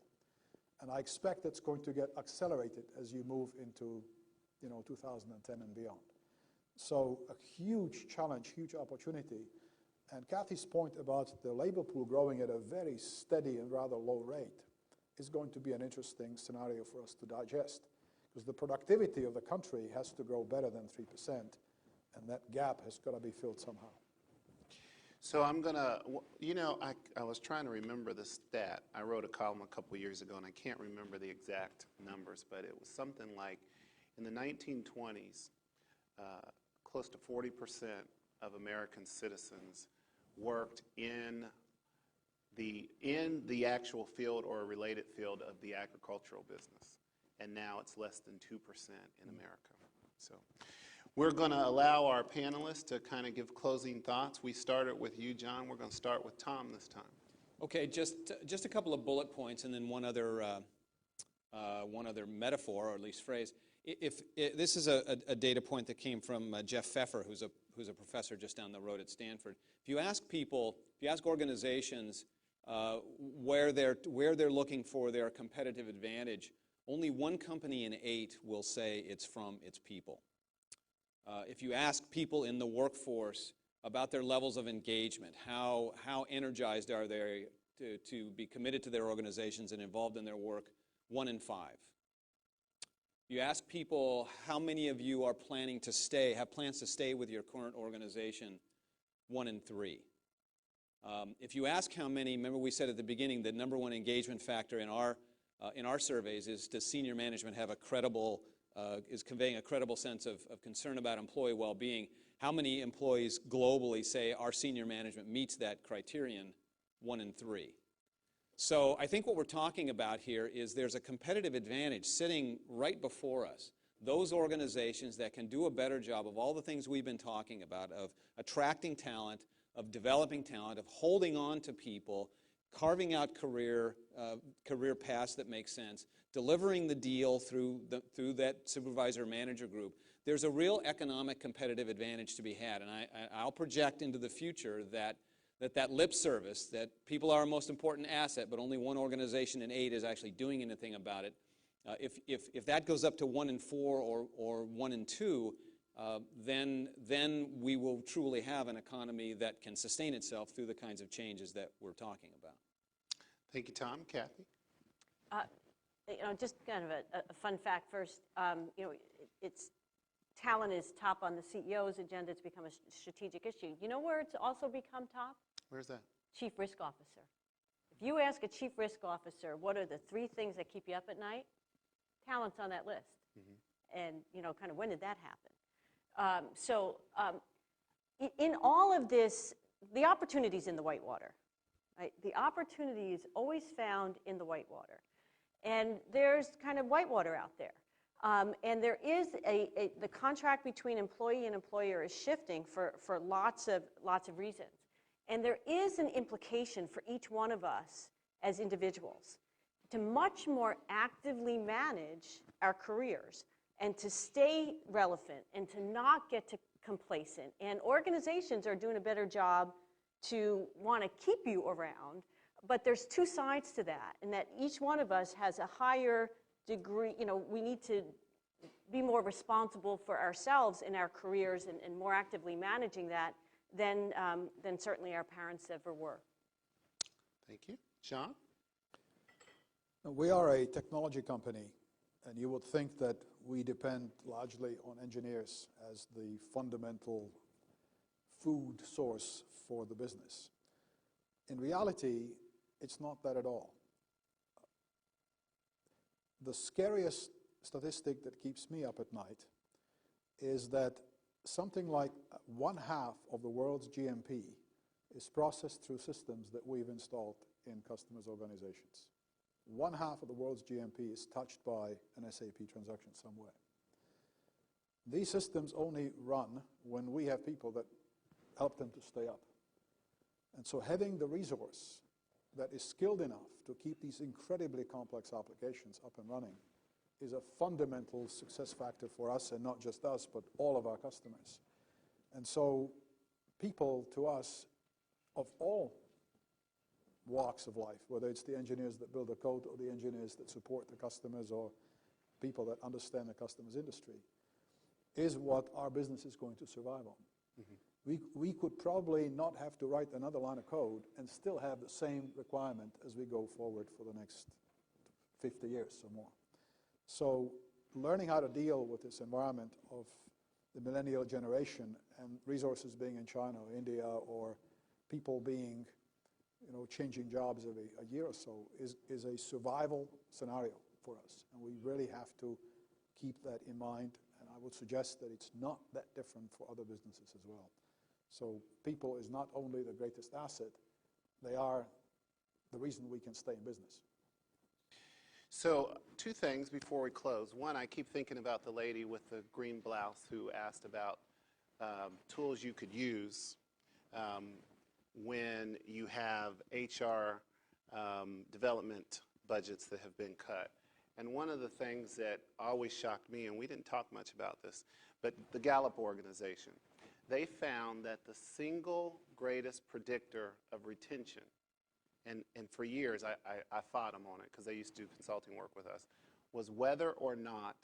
And I expect that's going to get accelerated as you move into 2010 and beyond. So a huge challenge, huge opportunity. And Cathy's point about the labor pool growing at a very steady and rather low rate is going to be an interesting scenario for us to digest, because the productivity of the country has to grow better than 3%, And that gap has got to be filled somehow. So I'm going to, you know, I was trying to remember the stat. I wrote a column a couple years ago, and I can't remember the exact numbers, but it was something like in the 1920s, close to 40% of American citizens worked in the actual field or a related field of the agricultural business. And now it's less than 2% in America. So we're going to allow our panelists to kind of give closing thoughts. We started with you, John. We're going to start with Tom this time. Okay, just a couple of bullet points, and then one other metaphor, or at least phrase. This is a data point that came from Jeff Pfeffer, who's a professor just down the road at Stanford. If you ask people, if you ask organizations where they're looking for their competitive advantage, only one company in 8 will say it's from its people. If you ask people in the workforce about their levels of engagement, how energized are they to be committed to their organizations and involved in their work, 1 in 5. You ask people how many of you are planning to stay, have plans to stay with your current organization, 1 in 3. If you ask how many, remember we said at the beginning the number 1 engagement factor in our surveys is, does senior management have a credible, is conveying a credible sense of concern about employee well-being? How many employees globally say our senior management meets that criterion? 1 in 3. So I think what we're talking about here is there's a competitive advantage sitting right before us. Those organizations that can do a better job of all the things we've been talking about, of attracting talent, of developing talent, of holding on to people, carving out career paths that make sense, delivering the deal through that supervisor manager group. There's a real economic competitive advantage to be had, and I'll project into the future that lip service, that people are our most important asset, but only one organization in 8 is actually doing anything about it. If that goes up to 1 in 4 or 1 in 2, then we will truly have an economy that can sustain itself through the kinds of changes that we're talking about. Thank you, Tom. Cathy? Just kind of a fun fact first. Talent is top on the CEO's agenda. It's become a strategic issue. You know where it's also become top? Where's that? Chief Risk Officer. If you ask a Chief Risk Officer, what are the 3 things that keep you up at night? Talent's on that list. Mm-hmm. And, kind of when did that happen? In all of this, the opportunity's in the whitewater. Right? The opportunity is always found in the whitewater. And there's kind of whitewater out there. And there is the contract between employee and employer is shifting for lots of reasons. And there is an implication for each one of us as individuals to much more actively manage our careers and to stay relevant and to not get complacent. And organizations are doing a better job to want to keep you around, but there's 2 sides to that, and that each one of us has a higher degree, we need to be more responsible for ourselves in our careers and more actively managing that than certainly our parents ever were. Thank you. John? We are a technology company, and you would think that we depend largely on engineers as the fundamental food source for the business. In reality, it's not that at all. The scariest statistic that keeps me up at night is that something like 1/2 of the world's GMP is processed through systems that we've installed in customers' organizations. 1/2 of the world's GMP is touched by an SAP transaction somewhere. These systems only run when we have people that help them to stay up. And so having the resource that is skilled enough to keep these incredibly complex applications up and running is a fundamental success factor for us, and not just us, but all of our customers. And so people to us of all walks of life, whether it's the engineers that build the code or the engineers that support the customers or people that understand the customer's industry, is what our business is going to survive on. Mm-hmm. We could probably not have to write another line of code and still have the same requirement as we go forward for the next 50 years or more. So learning how to deal with this environment of the Millennial Generation and resources being in China or India or people being, changing jobs every a year or so is a survival scenario for us. And we really have to keep that in mind. And I would suggest that it's not that different for other businesses as well. So people is not only the greatest asset, they are the reason we can stay in business. So 2 things before we close. One, I keep thinking about the lady with the green blouse who asked about tools you could use when you have HR development budgets that have been cut. And one of the things that always shocked me, and we didn't talk much about this, but the Gallup organization, they found that the single greatest predictor of retention, and for years I fought them on it because they used to do consulting work with us, was whether or not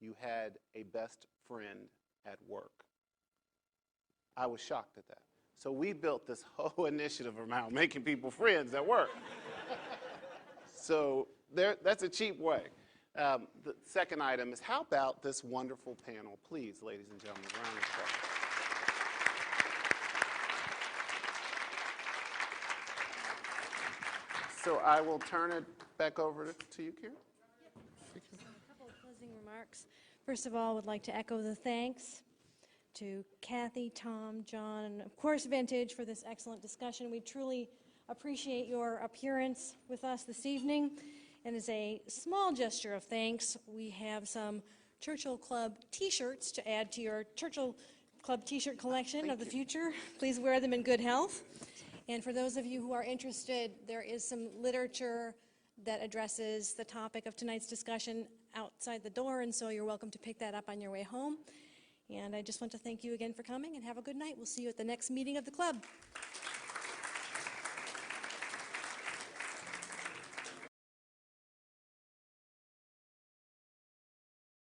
you had a best friend at work. I was shocked at that. So we built this whole initiative around making people friends at work. So that's a cheap way. The second item is, how about this wonderful panel? Please, ladies and gentlemen, round of applause. So I will turn it back over to you, Karen. A couple of closing remarks. First of all, I would like to echo the thanks to Cathy, Tom, John, and of course Vintage for this excellent discussion. We truly appreciate your appearance with us this evening. And as a small gesture of thanks, we have some Churchill Club t-shirts to add to your Churchill Club t-shirt collection of the future. Please wear them in good health. And for those of you who are interested, there is some literature that addresses the topic of tonight's discussion outside the door, and so you're welcome to pick that up on your way home. And I just want to thank you again for coming, and have a good night. We'll see you at the next meeting of the club.